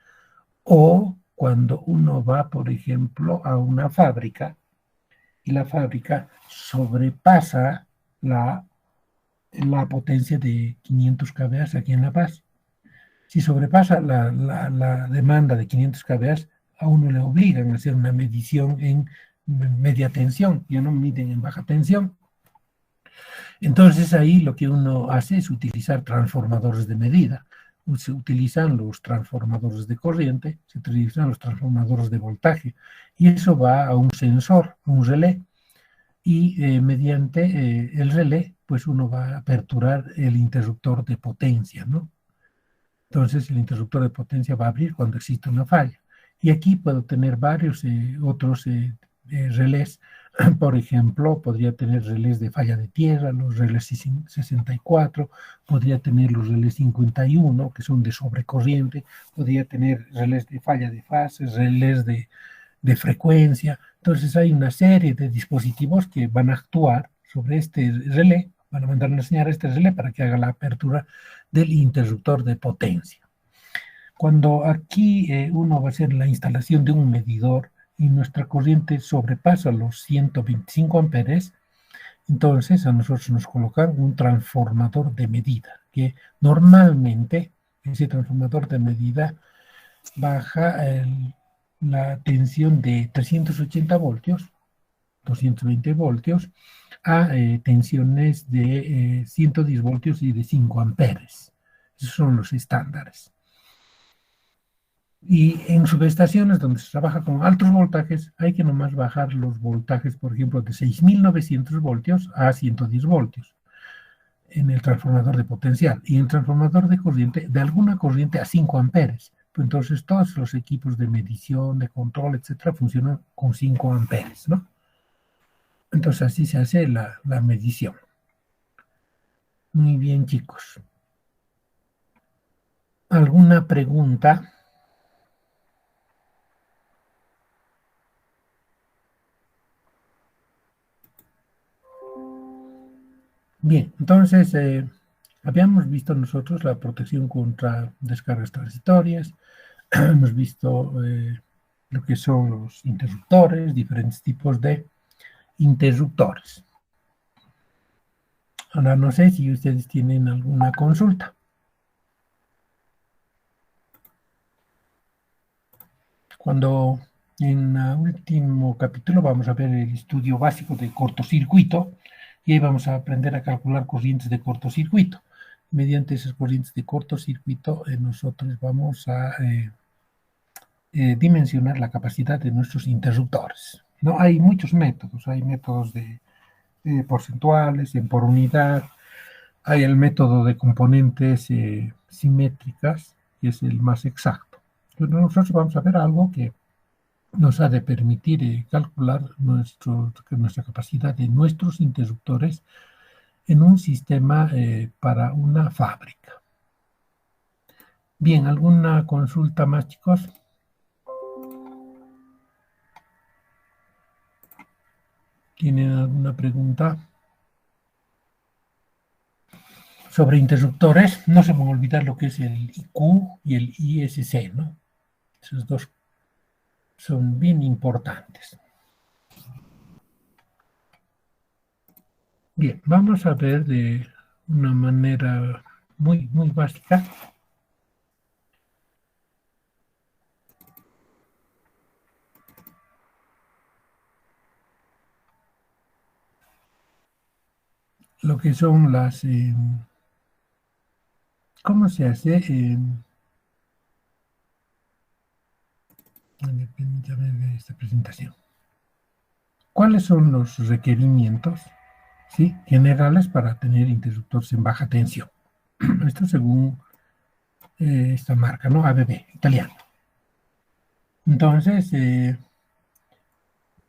S1: O cuando uno va, por ejemplo, a una fábrica y la fábrica sobrepasa la potencia de 500 kVA aquí en La Paz. Si sobrepasa la demanda de 500 kVA, a uno le obligan a hacer una medición en media tensión, ya no miden en baja tensión. Entonces ahí lo que uno hace es utilizar transformadores de medida. Se utilizan los transformadores de corriente, se utilizan los transformadores de voltaje, y eso va a un sensor, un relé, y mediante el relé, pues uno va a aperturar el interruptor de potencia, ¿no? Entonces el interruptor de potencia va a abrir cuando existe una falla. Y aquí puedo tener varios otros relés. Por ejemplo, podría tener relés de falla de tierra, los relés 64, podría tener los relés 51, que son de sobrecorriente, podría tener relés de falla de fases, relés de frecuencia. Entonces hay una serie de dispositivos que van a actuar sobre este relé, van a mandar una señal a este relé para que haga la apertura del interruptor de potencia. Cuando aquí uno va a hacer la instalación de un medidor y nuestra corriente sobrepasa los 125 amperes, entonces a nosotros nos colocan un transformador de medida, que normalmente ese transformador de medida baja la tensión de 380 voltios, 220 voltios, a tensiones de 110 voltios y de 5 amperes. Esos son los estándares. Y en subestaciones donde se trabaja con altos voltajes, hay que nomás bajar los voltajes, por ejemplo, de 6.900 voltios a 110 voltios en el transformador de potencial y en el transformador de corriente, de alguna corriente a 5 amperes. Entonces, todos los equipos de medición, de control, etcétera, funcionan con 5 amperes, ¿no? Entonces, así se hace la medición. Muy bien, chicos. ¿Alguna pregunta? Bien, entonces habíamos visto nosotros la protección contra descargas transitorias, hemos visto lo que son los interruptores, diferentes tipos de interruptores. Ahora no sé si ustedes tienen alguna consulta. Cuando en el último capítulo vamos a ver el estudio básico de cortocircuito y ahí vamos a aprender a calcular corrientes de cortocircuito. Mediante esas corrientes de cortocircuito nosotros vamos a dimensionar la capacidad de nuestros interruptores. ¿No? Hay muchos métodos, hay métodos de porcentuales, por unidad, hay el método de componentes simétricas, que es el más exacto. Pero nosotros vamos a ver algo que nos ha de permitir calcular nuestra capacidad de nuestros interruptores en un sistema para una fábrica. Bien, ¿alguna consulta más, chicos? ¿Tienen alguna pregunta? Sobre interruptores, no se me va a olvidar lo que es el IQ y el ISC, ¿no? Esos dos son bien importantes. Bien, vamos a ver de una manera muy básica lo que son las... ¿cómo se hace? Permítame ver esta presentación. ¿Cuáles son los requerimientos, ¿sí?, generales para tener interruptores en baja tensión? Esto según esta marca, ¿no? ABB, italiano. Entonces,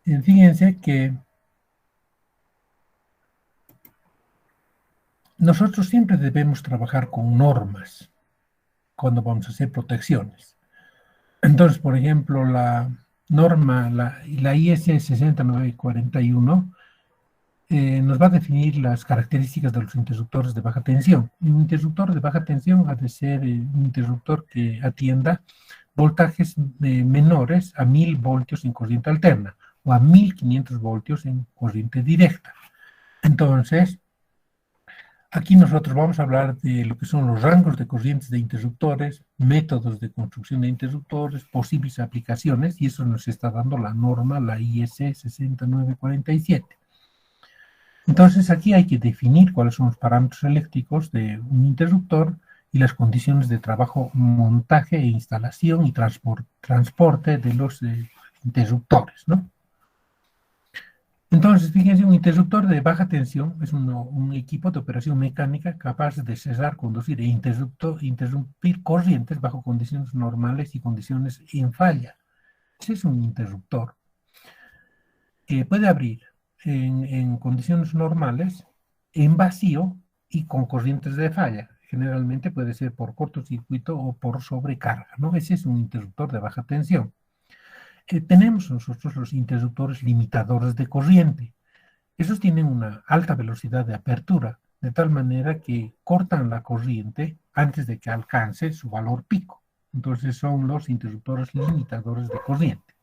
S1: fíjense que nosotros siempre debemos trabajar con normas cuando vamos a hacer protecciones. Entonces, por ejemplo, la norma, la IS 6941, nos va a definir las características de los interruptores de baja tensión. Un interruptor de baja tensión ha de ser un interruptor que atienda voltajes menores a 1000 voltios en corriente alterna o a 1500 voltios en corriente directa. Entonces, aquí nosotros vamos a hablar de lo que son los rangos de corrientes de interruptores, métodos de construcción de interruptores, posibles aplicaciones, y eso nos está dando la norma, la IS 6947. Entonces aquí hay que definir cuáles son los parámetros eléctricos de un interruptor y las condiciones de trabajo, montaje e instalación y transporte de los interruptores, ¿no? Entonces, fíjense, un interruptor de baja tensión es un equipo de operación mecánica capaz de cesar, conducir e interrumpir corrientes bajo condiciones normales y condiciones en falla. Ese es un interruptor que puede abrir en condiciones normales, en vacío y con corrientes de falla. Generalmente puede ser por cortocircuito o por sobrecarga, ¿no? Ese es un interruptor de baja tensión. Tenemos nosotros los interruptores limitadores de corriente. Esos tienen una alta velocidad de apertura, de tal manera que cortan la corriente antes de que alcance su valor pico. Entonces son los interruptores limitadores de corriente.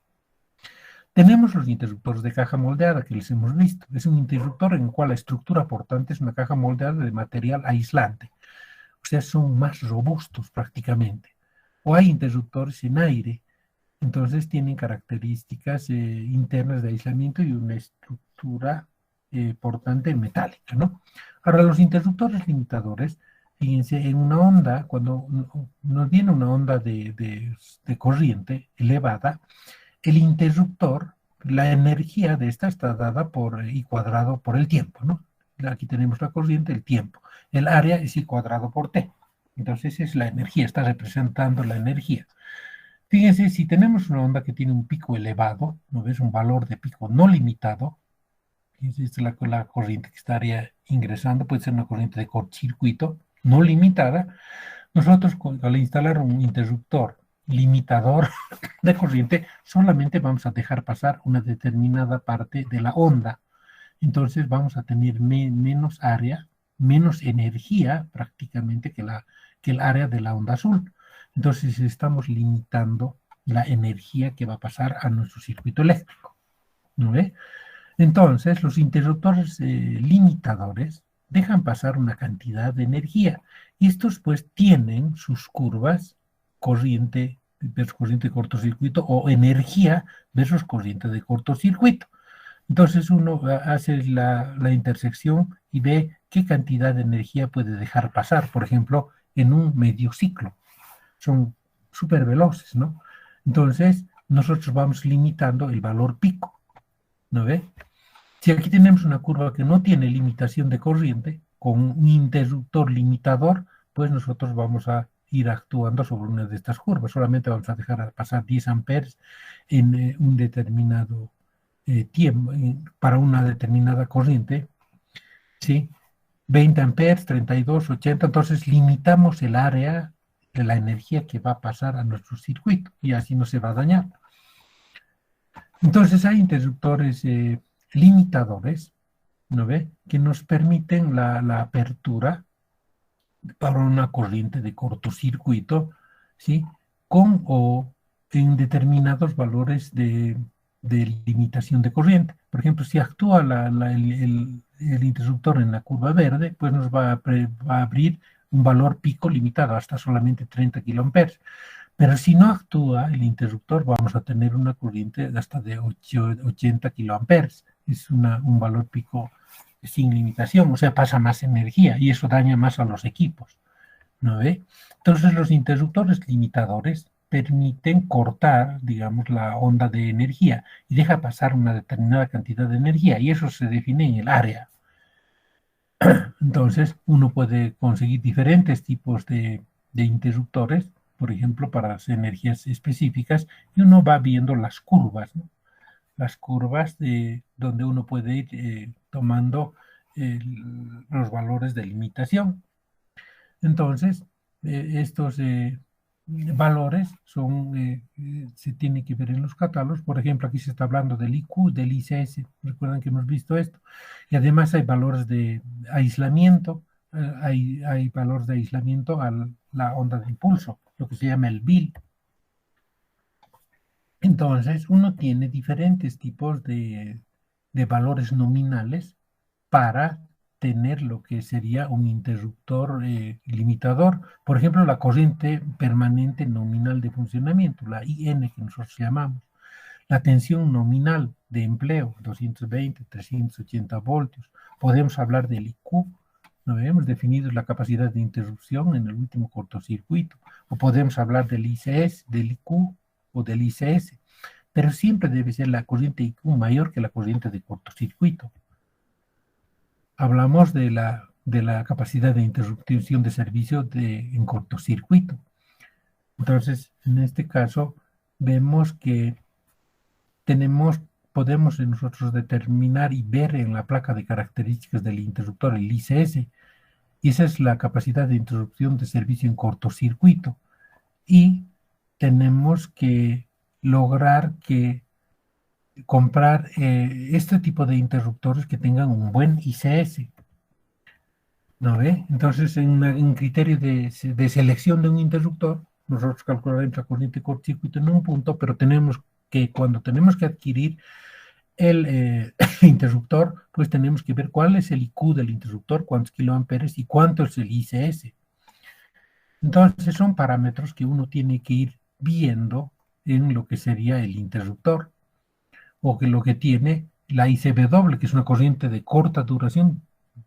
S1: Tenemos los interruptores de caja moldeada que les hemos visto. Es un interruptor en el cual la estructura portante es una caja moldeada de material aislante. O sea, son más robustos prácticamente. O hay interruptores en aire. Entonces tienen características internas de aislamiento y una estructura portante metálica, ¿no? Ahora, los interruptores limitadores fíjense, en una onda, cuando nos viene una onda de corriente elevada, el interruptor, la energía de esta está dada por I cuadrado por el tiempo, ¿no? Aquí tenemos la corriente, el tiempo. El área es I cuadrado por T. Entonces es la energía, está representando la energía. Fíjense, si tenemos una onda que tiene un pico elevado, ¿no ves? Un valor de pico no limitado, fíjense, esta es la corriente que estaría ingresando, puede ser una corriente de cortocircuito no limitada. Nosotros al instalar un interruptor limitador de corriente, solamente vamos a dejar pasar una determinada parte de la onda. Entonces vamos a tener menos área, menos energía prácticamente que el área de la onda azul. Entonces estamos limitando la energía que va a pasar a nuestro circuito eléctrico. ¿No ve? Entonces los interruptores limitadores dejan pasar una cantidad de energía. Y estos pues tienen sus curvas, corriente versus corriente de cortocircuito, o energía versus corriente de cortocircuito. Entonces uno hace la intersección y ve qué cantidad de energía puede dejar pasar, por ejemplo, en un medio ciclo. Son súper veloces, ¿no? Entonces nosotros vamos limitando el valor pico, ¿no ve? Si aquí tenemos una curva que no tiene limitación de corriente, con un interruptor limitador, pues nosotros vamos a ir actuando sobre una de estas curvas. Solamente vamos a dejar pasar 10 amperes en un determinado tiempo, para una determinada corriente, ¿sí? 20 amperes, 32, 80, entonces limitamos el área de la energía que va a pasar a nuestro circuito y así no se va a dañar. Entonces hay interruptores limitadores, ¿no ve? Que nos permiten la apertura para una corriente de cortocircuito, ¿sí? Con o en determinados valores de limitación de corriente. Por ejemplo, si actúa el interruptor en la curva verde, pues nos va a abrir un valor pico limitado hasta solamente 30 kiloamperes. Pero si no actúa el interruptor, vamos a tener una corriente hasta de 80 kiloamperes. Es un valor pico sin limitación, o sea, pasa más energía y eso daña más a los equipos, ¿no ve? Entonces los interruptores limitadores permiten cortar, digamos, la onda de energía y deja pasar una determinada cantidad de energía y eso se define en el área. Entonces uno puede conseguir diferentes tipos de interruptores, por ejemplo, para las energías específicas, y uno va viendo las curvas, ¿no? Las curvas de donde uno puede ir tomando los valores de limitación. Entonces, estos valores se tienen que ver en los catálogos. Por ejemplo, aquí se está hablando del IQ, del ICS. Recuerdan que hemos visto esto. Y además hay valores de aislamiento. Hay valores de aislamiento a la onda de impulso, lo que se llama el BIL. Entonces, uno tiene diferentes tipos de valores nominales para tener lo que sería un interruptor limitador. Por ejemplo, la corriente permanente nominal de funcionamiento, la IN que nosotros llamamos. La tensión nominal de empleo, 220, 380 voltios. Podemos hablar del IQ, ¿no? Hemos definido la capacidad de interrupción en el último cortocircuito. O podemos hablar del ICS, del IQ o del ICS. Pero siempre debe ser la corriente IQ mayor que la corriente de cortocircuito. Hablamos de la capacidad de interrupción de servicio en cortocircuito. Entonces, en este caso, vemos que podemos nosotros determinar y ver en la placa de características del interruptor, el ICS, y esa es la capacidad de interrupción de servicio en cortocircuito. Y tenemos que lograr comprar este tipo de interruptores que tengan un buen ICS. ¿No ve? Entonces, en un criterio de selección de un interruptor, nosotros calcularemos la corriente de cortocircuito en un punto, pero cuando tenemos que adquirir el interruptor, pues tenemos que ver cuál es el IQ del interruptor, cuántos kiloamperes y cuánto es el ICS. Entonces, son parámetros que uno tiene que ir viendo en lo que sería el interruptor, o que lo que tiene la ICW, que es una corriente de corta duración,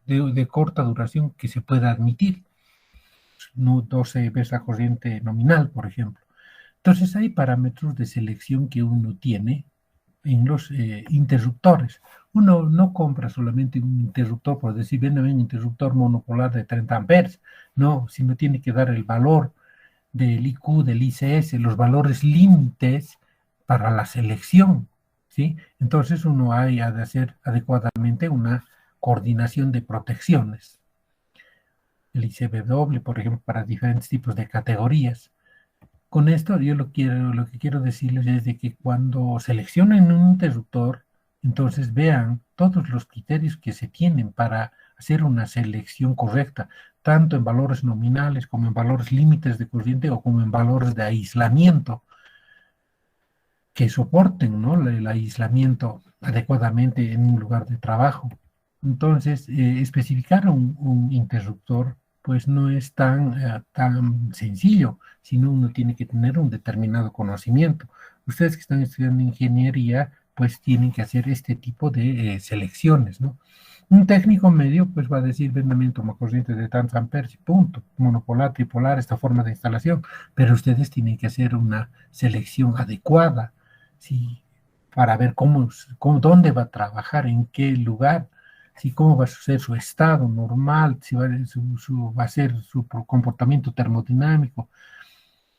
S1: de corta duración que se pueda admitir. 12 veces la corriente nominal, por ejemplo. Entonces hay parámetros de selección que uno tiene en los interruptores. Uno no compra solamente un interruptor, por decir, vende un interruptor monopolar de 30 amperes, no, sino tiene que dar el valor del IQ, del ICS, los valores límites para la selección, ¿sí? Entonces uno ha de hacer adecuadamente una coordinación de protecciones. El ICBW, por ejemplo, para diferentes tipos de categorías. Con esto yo lo que quiero decirles es de que cuando seleccionen un interruptor, entonces vean todos los criterios que se tienen para hacer una selección correcta, tanto en valores nominales como en valores límites de corriente o como en valores de aislamiento, que soporten, ¿no?, el aislamiento adecuadamente en un lugar de trabajo. Entonces, especificar un interruptor pues no es tan sencillo, sino uno tiene que tener un determinado conocimiento. Ustedes que están estudiando ingeniería, pues tienen que hacer este tipo de selecciones, ¿no? Un técnico medio, pues va a decir, ven, toma corriente de tantos amperes y punto, monopolar, tripolar, esta forma de instalación, pero ustedes tienen que hacer una selección adecuada, ¿sí?, para ver dónde va a trabajar, en qué lugar, ¿sí?, cómo va a ser su estado normal, si va a ser su comportamiento termodinámico,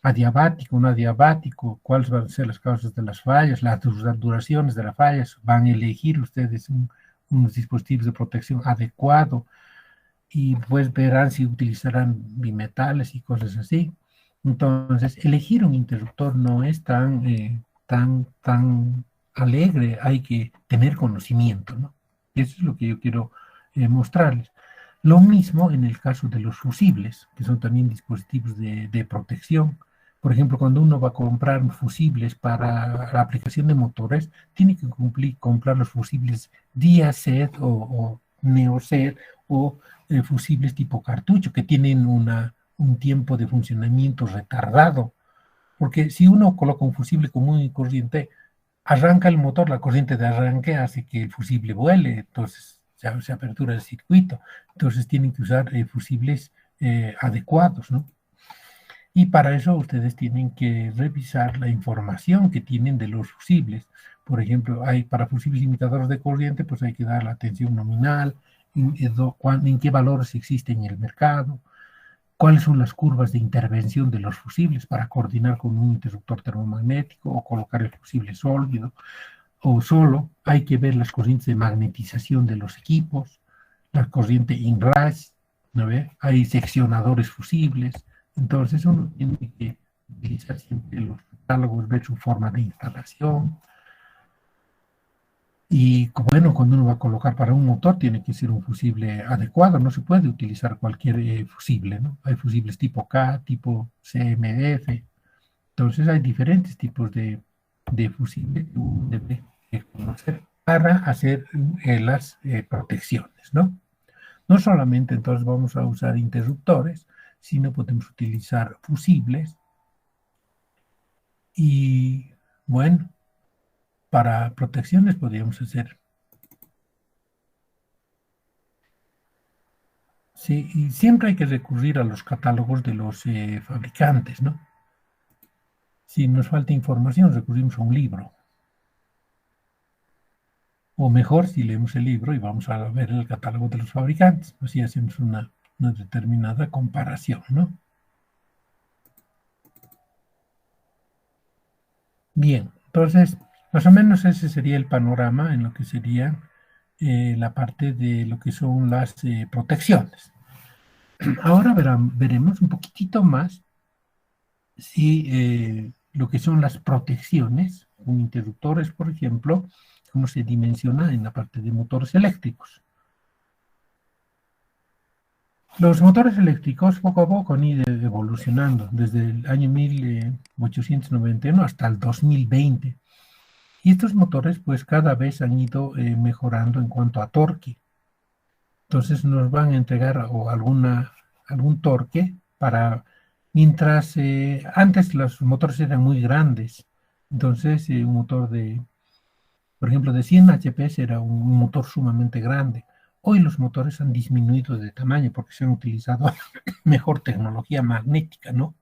S1: adiabático, no adiabático, cuáles van a ser las causas de las fallas, las duraciones de las fallas, van a elegir ustedes unos dispositivos de protección adecuado y pues verán si utilizarán bimetales y cosas así. Entonces, elegir un interruptor no es tan alegre, hay que tener conocimiento, ¿no? Eso es lo que yo quiero mostrarles. Lo mismo en el caso de los fusibles, que son también dispositivos de protección. Por ejemplo, cuando uno va a comprar fusibles para la aplicación de motores, tiene que comprar los fusibles Diacet o Neocet o fusibles tipo cartucho, que tienen un tiempo de funcionamiento retardado. Porque si uno coloca un fusible común y corriente, arranca el motor, la corriente de arranque hace que el fusible vuele, entonces se apertura el circuito. Entonces tienen que usar fusibles adecuados, ¿no? Y para eso ustedes tienen que revisar la información que tienen de los fusibles. Por ejemplo, para fusibles imitadores de corriente, pues hay que dar la tensión nominal, en qué valores existen en el mercado, cuáles son las curvas de intervención de los fusibles para coordinar con un interruptor termomagnético o colocar el fusible sólido o solo. Hay que ver las corrientes de magnetización de los equipos, la corriente inrush, ¿no ve? Hay seccionadores fusibles. Entonces uno tiene que utilizar siempre los catálogos, ver su forma de instalación. Y bueno, cuando uno va a colocar para un motor, tiene que ser un fusible adecuado, no se puede utilizar cualquier fusible, ¿no? Hay fusibles tipo K, tipo CMF, entonces hay diferentes tipos de fusibles que uno debe conocer para hacer las protecciones, ¿no? No solamente entonces vamos a usar interruptores, sino podemos utilizar fusibles y, bueno, para protecciones podríamos hacer. Sí, y siempre hay que recurrir a los catálogos de los fabricantes, ¿no? Si nos falta información, recurrimos a un libro. O mejor, si leemos el libro y vamos a ver el catálogo de los fabricantes, así hacemos una determinada comparación, ¿no? Bien, entonces, más o menos ese sería el panorama en lo que sería la parte de lo que son las protecciones. Ahora veremos un poquitito más si lo que son las protecciones con interruptores, por ejemplo, cómo se dimensiona en la parte de motores eléctricos. Los motores eléctricos poco a poco han ido evolucionando desde el año 1891 hasta el 2020. Y estos motores pues cada vez han ido mejorando en cuanto a torque. Entonces nos van a entregar algún torque para, mientras antes los motores eran muy grandes. Entonces un motor por ejemplo, de 100 HP era un motor sumamente grande. Hoy los motores han disminuido de tamaño porque se han utilizado mejor tecnología magnética, ¿no?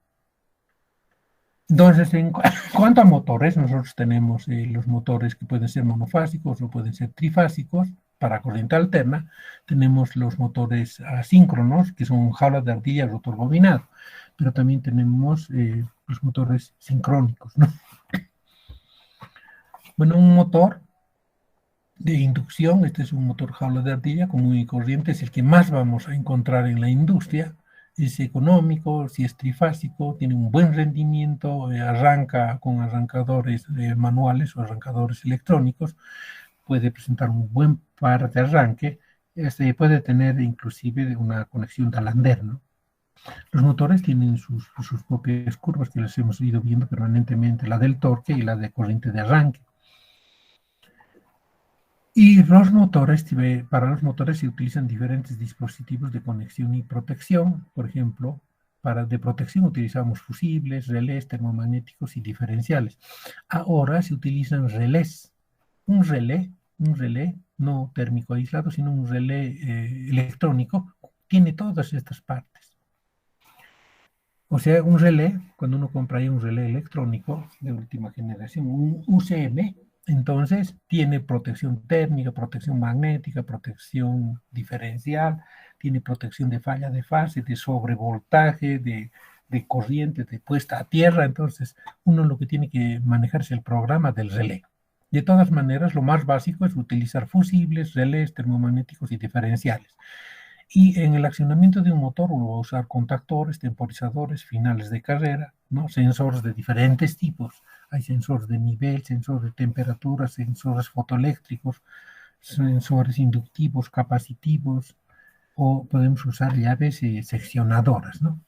S1: Entonces, en cuanto a motores, nosotros tenemos los motores que pueden ser monofásicos o pueden ser trifásicos para corriente alterna. Tenemos los motores asíncronos, que son jaula de ardilla, rotor bobinado. Pero también tenemos los motores sincrónicos, ¿no? Bueno, un motor de inducción, este es un motor jaula de ardilla común y corriente, es el que más vamos a encontrar en la industria. Es económico, si es trifásico, tiene un buen rendimiento, arranca con arrancadores manuales o arrancadores electrónicos, puede presentar un buen par de arranque, puede tener inclusive una conexión Talander, ¿no? Los motores tienen sus propias curvas que las hemos ido viendo permanentemente, la del torque y la de corriente de arranque. Y los motores, para los motores se utilizan diferentes dispositivos de conexión y protección. Por ejemplo, de protección utilizamos fusibles, relés, termomagnéticos y diferenciales. Ahora se utilizan relés. Un relé no térmico aislado, sino un relé electrónico, tiene todas estas partes. O sea, un relé, cuando uno compra ahí un relé electrónico de última generación, un UCM, entonces tiene protección térmica, protección magnética, protección diferencial, tiene protección de falla de fase, de sobrevoltaje, de corriente, de puesta a tierra. Entonces, uno lo que tiene que manejar es el programa del relé. De todas maneras, lo más básico es utilizar fusibles, relés, termomagnéticos y diferenciales. Y en el accionamiento de un motor uno va a usar contactores, temporizadores, finales de carrera, ¿no? Sensores de diferentes tipos. Hay sensores de nivel, sensores de temperatura, sensores fotoeléctricos, sensores inductivos, capacitivos, o podemos usar llaves seccionadoras, ¿no?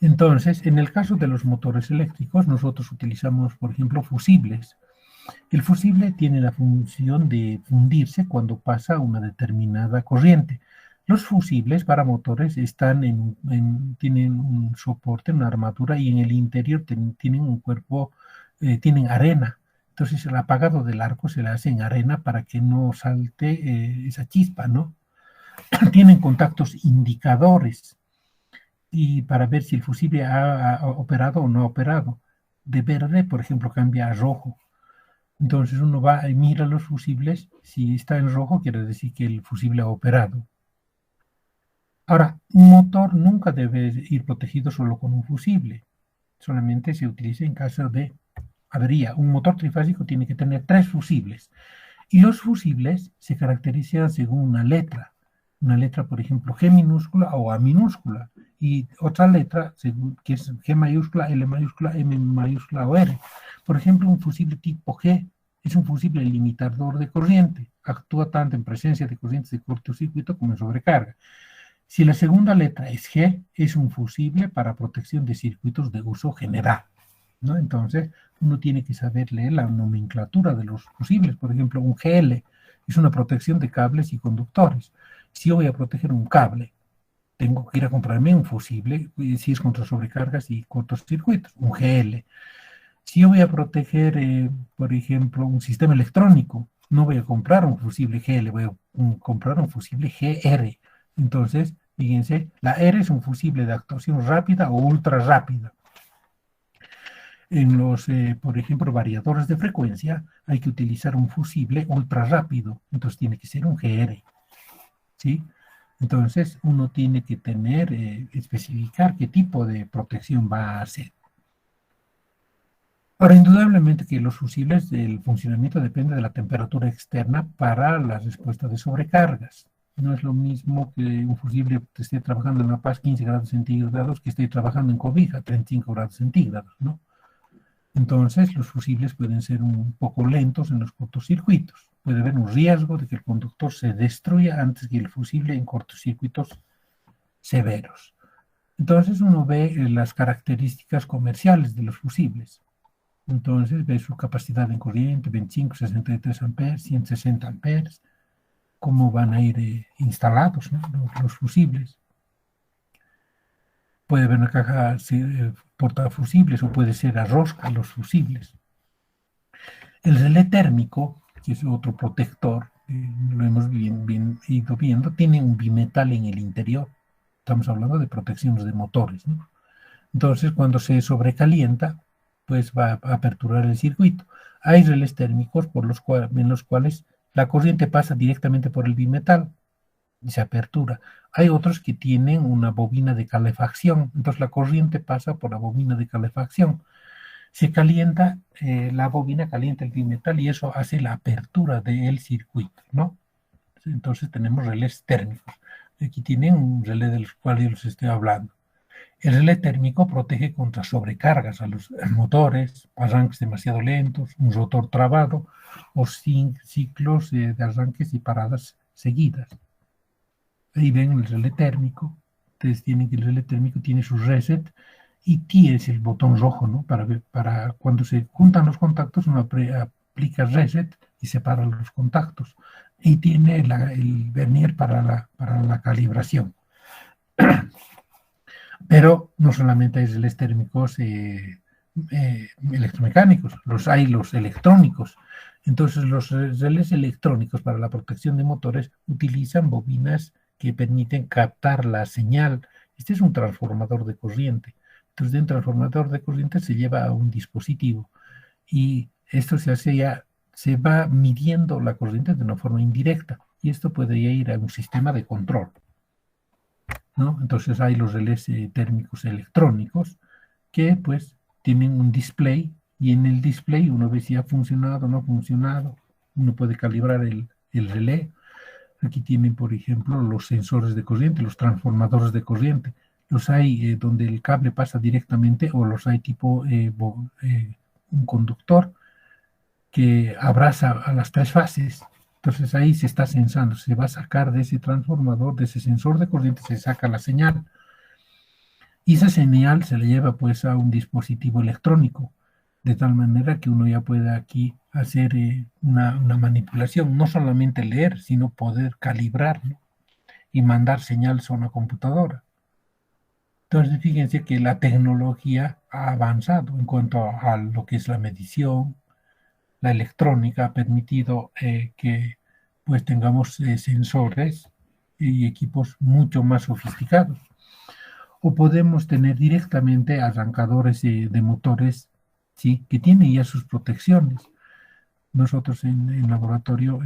S1: Entonces, en el caso de los motores eléctricos, nosotros utilizamos, por ejemplo, fusibles. El fusible tiene la función de fundirse cuando pasa una determinada corriente. Los fusibles para motores tienen un soporte, una armadura, y en el interior tienen un cuerpo, tienen arena. Entonces el apagado del arco se le hace en arena para que no salte esa chispa, ¿no? Tienen contactos indicadores y para ver si el fusible ha operado o no ha operado. De verde, por ejemplo, cambia a rojo. Entonces uno va y mira los fusibles, si está en rojo quiere decir que el fusible ha operado. Ahora, un motor nunca debe ir protegido solo con un fusible, solamente se utiliza en caso de avería. Un motor trifásico tiene que tener 3 fusibles y los fusibles se caracterizan según una letra, por ejemplo, G minúscula o A minúscula, y otra letra que es G mayúscula, L mayúscula, M mayúscula o R. Por ejemplo, un fusible tipo G es un fusible limitador de corriente, actúa tanto en presencia de corrientes de cortocircuito como en sobrecarga. Si la segunda letra es G, es un fusible para protección de circuitos de uso general, ¿no? Entonces, uno tiene que saber leer la nomenclatura de los fusibles. Por ejemplo, un GL es una protección de cables y conductores. Si yo voy a proteger un cable, tengo que ir a comprarme un fusible, si es contra sobrecargas y cortocircuitos, un GL. Si yo voy a proteger, por ejemplo, un sistema electrónico, no voy a comprar un fusible GL, voy a comprar un fusible GR. Entonces, fíjense, la R es un fusible de actuación rápida o ultra rápida. En los, por ejemplo, variadores de frecuencia, hay que utilizar un fusible ultra rápido, entonces tiene que ser un GR, ¿sí? Entonces, uno tiene que especificar qué tipo de protección va a hacer. Ahora, indudablemente que los fusibles, el funcionamiento depende de la temperatura externa para la respuesta de sobrecargas. No es lo mismo que un fusible que esté trabajando en La Paz 15 grados centígrados que esté trabajando en Cobija 35 grados centígrados, ¿no? Entonces, los fusibles pueden ser un poco lentos en los cortocircuitos. Puede haber un riesgo de que el conductor se destruya antes que el fusible en cortocircuitos severos. Entonces, uno ve las características comerciales de los fusibles. Entonces, ve su capacidad en corriente, 25, 63 amperes, 160 amperes, cómo van a ir instalados, ¿no? los fusibles. Puede haber una caja portafusibles o puede ser a rosca los fusibles. El relé térmico, que es otro protector, lo hemos ido viendo, tiene un bimetal en el interior. Estamos hablando de protecciones de motores, ¿no? Entonces, cuando se sobrecalienta, pues va a aperturar el circuito. Hay relés térmicos en los cuales la corriente pasa directamente por el bimetal y se apertura. Hay otros que tienen una bobina de calefacción, entonces la corriente pasa por la bobina de calefacción. Se calienta, la bobina calienta el bimetal y eso hace la apertura del circuito, ¿no? Entonces tenemos relés térmicos. Aquí tienen un relé del cual yo les estoy hablando. El relé térmico protege contra sobrecargas a los motores, arranques demasiado lentos, un rotor trabado o ciclos de arranques y paradas seguidas. Ahí ven el relé térmico. Ustedes tienen que el relé térmico tiene su reset y T es el botón rojo, ¿no? Para cuando se juntan los contactos, uno aplica reset y separa los contactos. Y tiene el vernier para la calibración. Pero no solamente hay relés térmicos electromecánicos, hay los electrónicos. Entonces, los relés electrónicos para la protección de motores utilizan bobinas que permiten captar la señal. Este es un transformador de corriente. Entonces, de un transformador de corriente se lleva a un dispositivo y esto se va midiendo la corriente de una forma indirecta y esto puede ir a un sistema de control, ¿no? Entonces hay los relés térmicos electrónicos que pues tienen un display y en el display uno ve si ha funcionado o no ha funcionado. Uno puede calibrar el relé. Aquí tienen, por ejemplo, los sensores de corriente, los transformadores de corriente. Los hay donde el cable pasa directamente o los hay tipo un conductor que abraza a las tres fases. Entonces ahí se está sensando, se va a sacar de ese transformador, de ese sensor de corriente, se saca la señal. Y esa señal se le lleva pues a un dispositivo electrónico, de tal manera que uno ya pueda aquí hacer una manipulación, no solamente leer, sino poder calibrar, ¿no? Y mandar señales a una computadora. Entonces fíjense que la tecnología ha avanzado en cuanto a lo que es la medición. La electrónica ha permitido que pues tengamos sensores y equipos mucho más sofisticados. O podemos tener directamente arrancadores de motores, ¿sí? Que tienen ya sus protecciones. Nosotros en laboratorio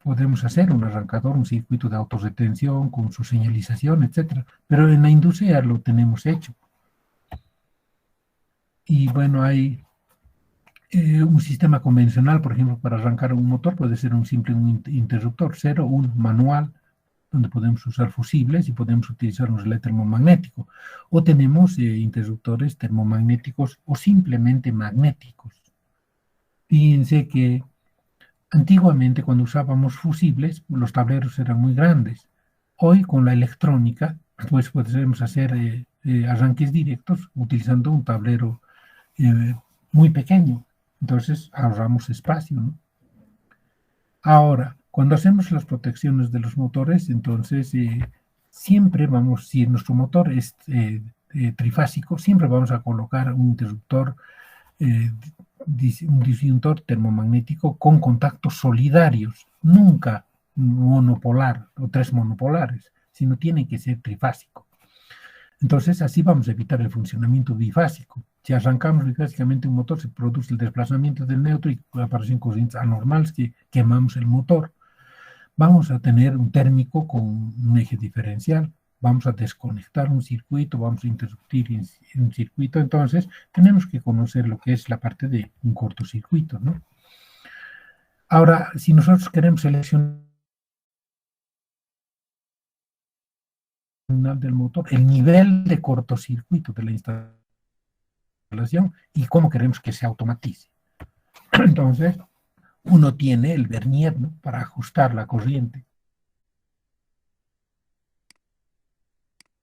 S1: podemos hacer un arrancador, un circuito de autorretención con su señalización, etcétera. Pero en la industria lo tenemos hecho. Y bueno, hay un sistema convencional, por ejemplo, para arrancar un motor puede ser un simple interruptor 0, un manual, donde podemos usar fusibles y podemos utilizar un relé termomagnético. O tenemos interruptores termomagnéticos o simplemente magnéticos. Fíjense que antiguamente cuando usábamos fusibles, los tableros eran muy grandes. Hoy con la electrónica, pues podemos hacer arranques directos utilizando un tablero muy pequeño. Entonces ahorramos espacio, ¿no? Ahora, cuando hacemos las protecciones de los motores, entonces siempre vamos, si nuestro motor es trifásico, siempre vamos a colocar un interruptor, un disyuntor termomagnético con contactos solidarios, nunca monopolar o tres monopolares, sino tiene que ser trifásico. Entonces así vamos a evitar el funcionamiento bifásico. Si arrancamos bifásicamente un motor, se produce el desplazamiento del neutro y aparecen corrientes anormales que quemamos el motor. Vamos a tener un térmico con un eje diferencial, vamos a desconectar un circuito, vamos a interrumpir un circuito. Entonces tenemos que conocer lo que es la parte de un cortocircuito, ¿no? Ahora, si nosotros queremos seleccionar del motor, el nivel de cortocircuito de la instalación y cómo queremos que se automatice. Entonces, uno tiene el vernier, ¿no? Para ajustar la corriente.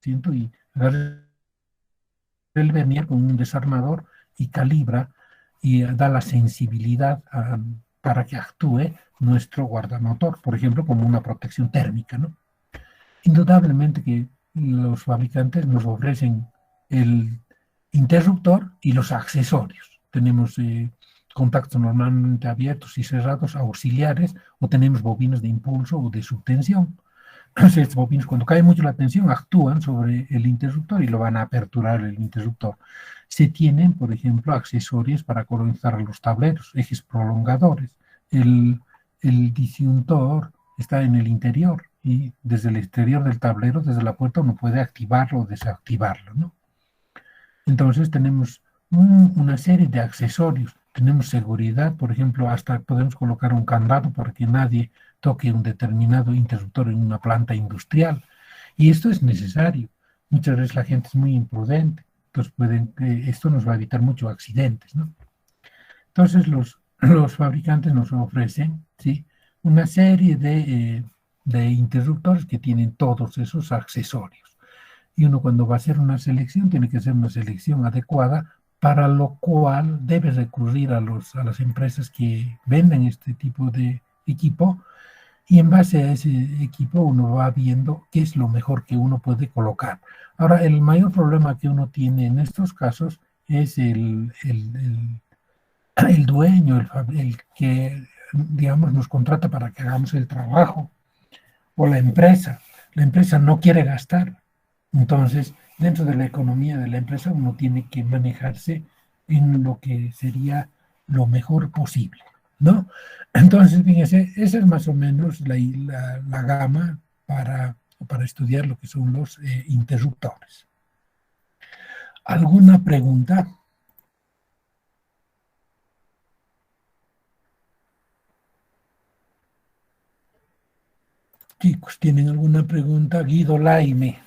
S1: Y agarra el vernier con un desarmador y calibra y da la sensibilidad para que actúe nuestro guardamotor, por ejemplo, como una protección térmica, ¿no? Indudablemente que los fabricantes nos ofrecen el interruptor y los accesorios. Tenemos contactos normalmente abiertos y cerrados auxiliares, o tenemos bobinas de impulso o de subtensión. Estas bobinas, cuando cae mucho la tensión, actúan sobre el interruptor y lo van a aperturar el interruptor. Se tienen, por ejemplo, accesorios para colonizar los tableros, ejes prolongadores. El disyuntor está en el interior y desde el exterior del tablero, desde la puerta, uno puede activarlo o desactivarlo, ¿no? Entonces tenemos una serie de accesorios. Tenemos seguridad, por ejemplo, hasta podemos colocar un candado para que nadie toque un determinado interruptor en una planta industrial. Y esto es necesario. Muchas veces la gente es muy imprudente, entonces esto nos va a evitar muchos accidentes, ¿no? Entonces los fabricantes nos ofrecen, ¿sí?, una serie de interruptores que tienen todos esos accesorios. Y uno, cuando va a hacer una selección, tiene que hacer una selección adecuada, para lo cual debe recurrir a las empresas que venden este tipo de equipo, y en base a ese equipo uno va viendo qué es lo mejor que uno puede colocar. Ahora, el mayor problema que uno tiene en estos casos es el dueño, el que, digamos, nos contrata para que hagamos el trabajo, o la empresa. La empresa no quiere gastar. Entonces, dentro de la economía de la empresa, uno tiene que manejarse en lo que sería lo mejor posible, ¿no? Entonces, fíjense, esa es más o menos la gama para estudiar lo que son los interruptores. ¿Alguna pregunta? Chicos, ¿tienen alguna pregunta? Guido Laime.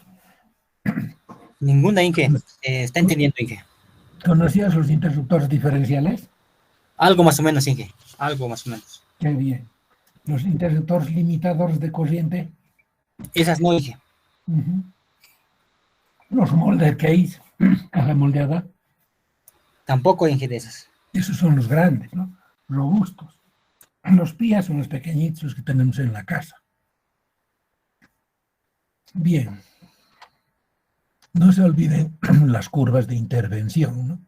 S3: Ninguna, Inge. Está entendiendo, Inge.
S1: ¿Conocías los interruptores diferenciales?
S3: Algo más o menos, Inge. Algo más o menos.
S1: Qué bien. Los interruptores limitadores de corriente.
S3: Esas no, Inge.
S1: Los molder case, caja moldeada.
S3: Tampoco, Inge, de esas.
S1: Esos son los grandes, ¿no? Robustos. Los PIA son los pequeñitos que tenemos en la casa. Bien. No se olviden las curvas de intervención, ¿no?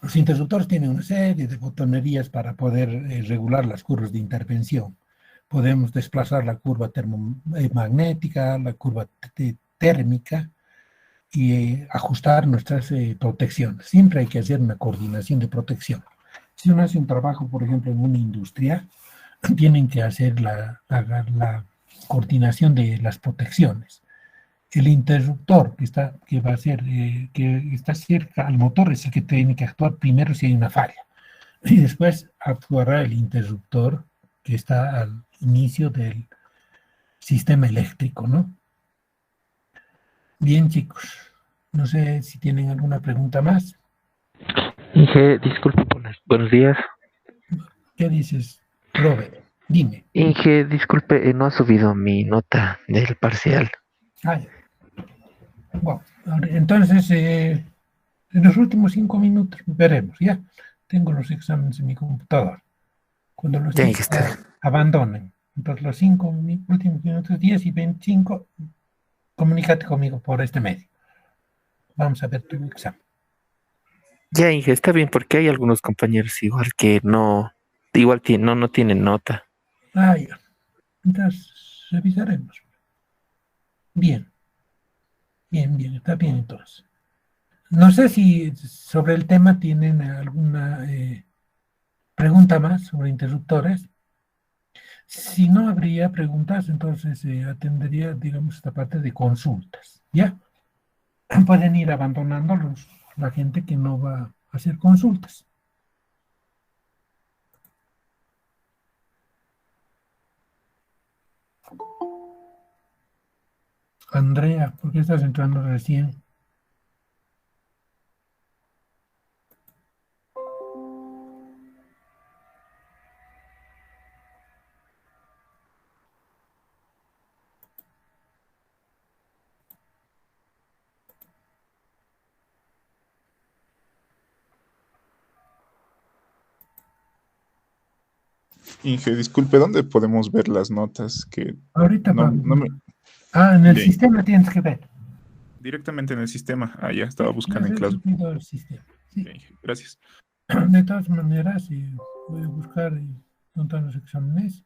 S1: Los interruptores tienen una serie de botonerías para poder regular las curvas de intervención. Podemos desplazar la curva termomagnética, la curva térmica, y ajustar nuestras protecciones. Siempre hay que hacer una coordinación de protección. Si uno hace un trabajo, por ejemplo, en una industria, tienen que hacer la coordinación de las protecciones. El interruptor que va a ser, que está cerca al motor, es el que tiene que actuar primero si hay una falla. Y después actuará el interruptor que está al inicio del sistema eléctrico, ¿no? Bien, chicos. No sé si tienen alguna pregunta más.
S4: Inge, disculpe por las... Buenos días.
S1: ¿Qué dices, Robert? Dime.
S4: Inge, disculpe, no ha subido mi nota del parcial.
S1: Bueno, entonces, en los últimos 5 minutos veremos, ¿ya? Tengo los exámenes en mi computador. Cuando los chicos abandonen, entonces los 5 últimos minutos, 10 y 25, comunícate conmigo por este medio. Vamos a ver tu examen.
S4: Ya, Inge, está bien, porque hay algunos compañeros igual que no tienen nota.
S1: Ya. Entonces, revisaremos. Bien, está bien entonces. No sé si sobre el tema tienen alguna pregunta más sobre interruptores. Si no habría preguntas, entonces atendería, digamos, esta parte de consultas, ¿ya? Pueden ir abandonando la gente que no va a hacer consultas. Andrea, ¿por qué estás entrando recién?
S2: Inge, disculpe, ¿dónde podemos ver las notas? Que
S1: ahorita
S2: no me...
S1: en el sistema tienes que ver.
S2: Directamente en el sistema. Ya estaba buscando en clase.
S1: El sistema. Sí.
S2: Bien, gracias.
S1: De todas maneras, voy a buscar dónde están los exámenes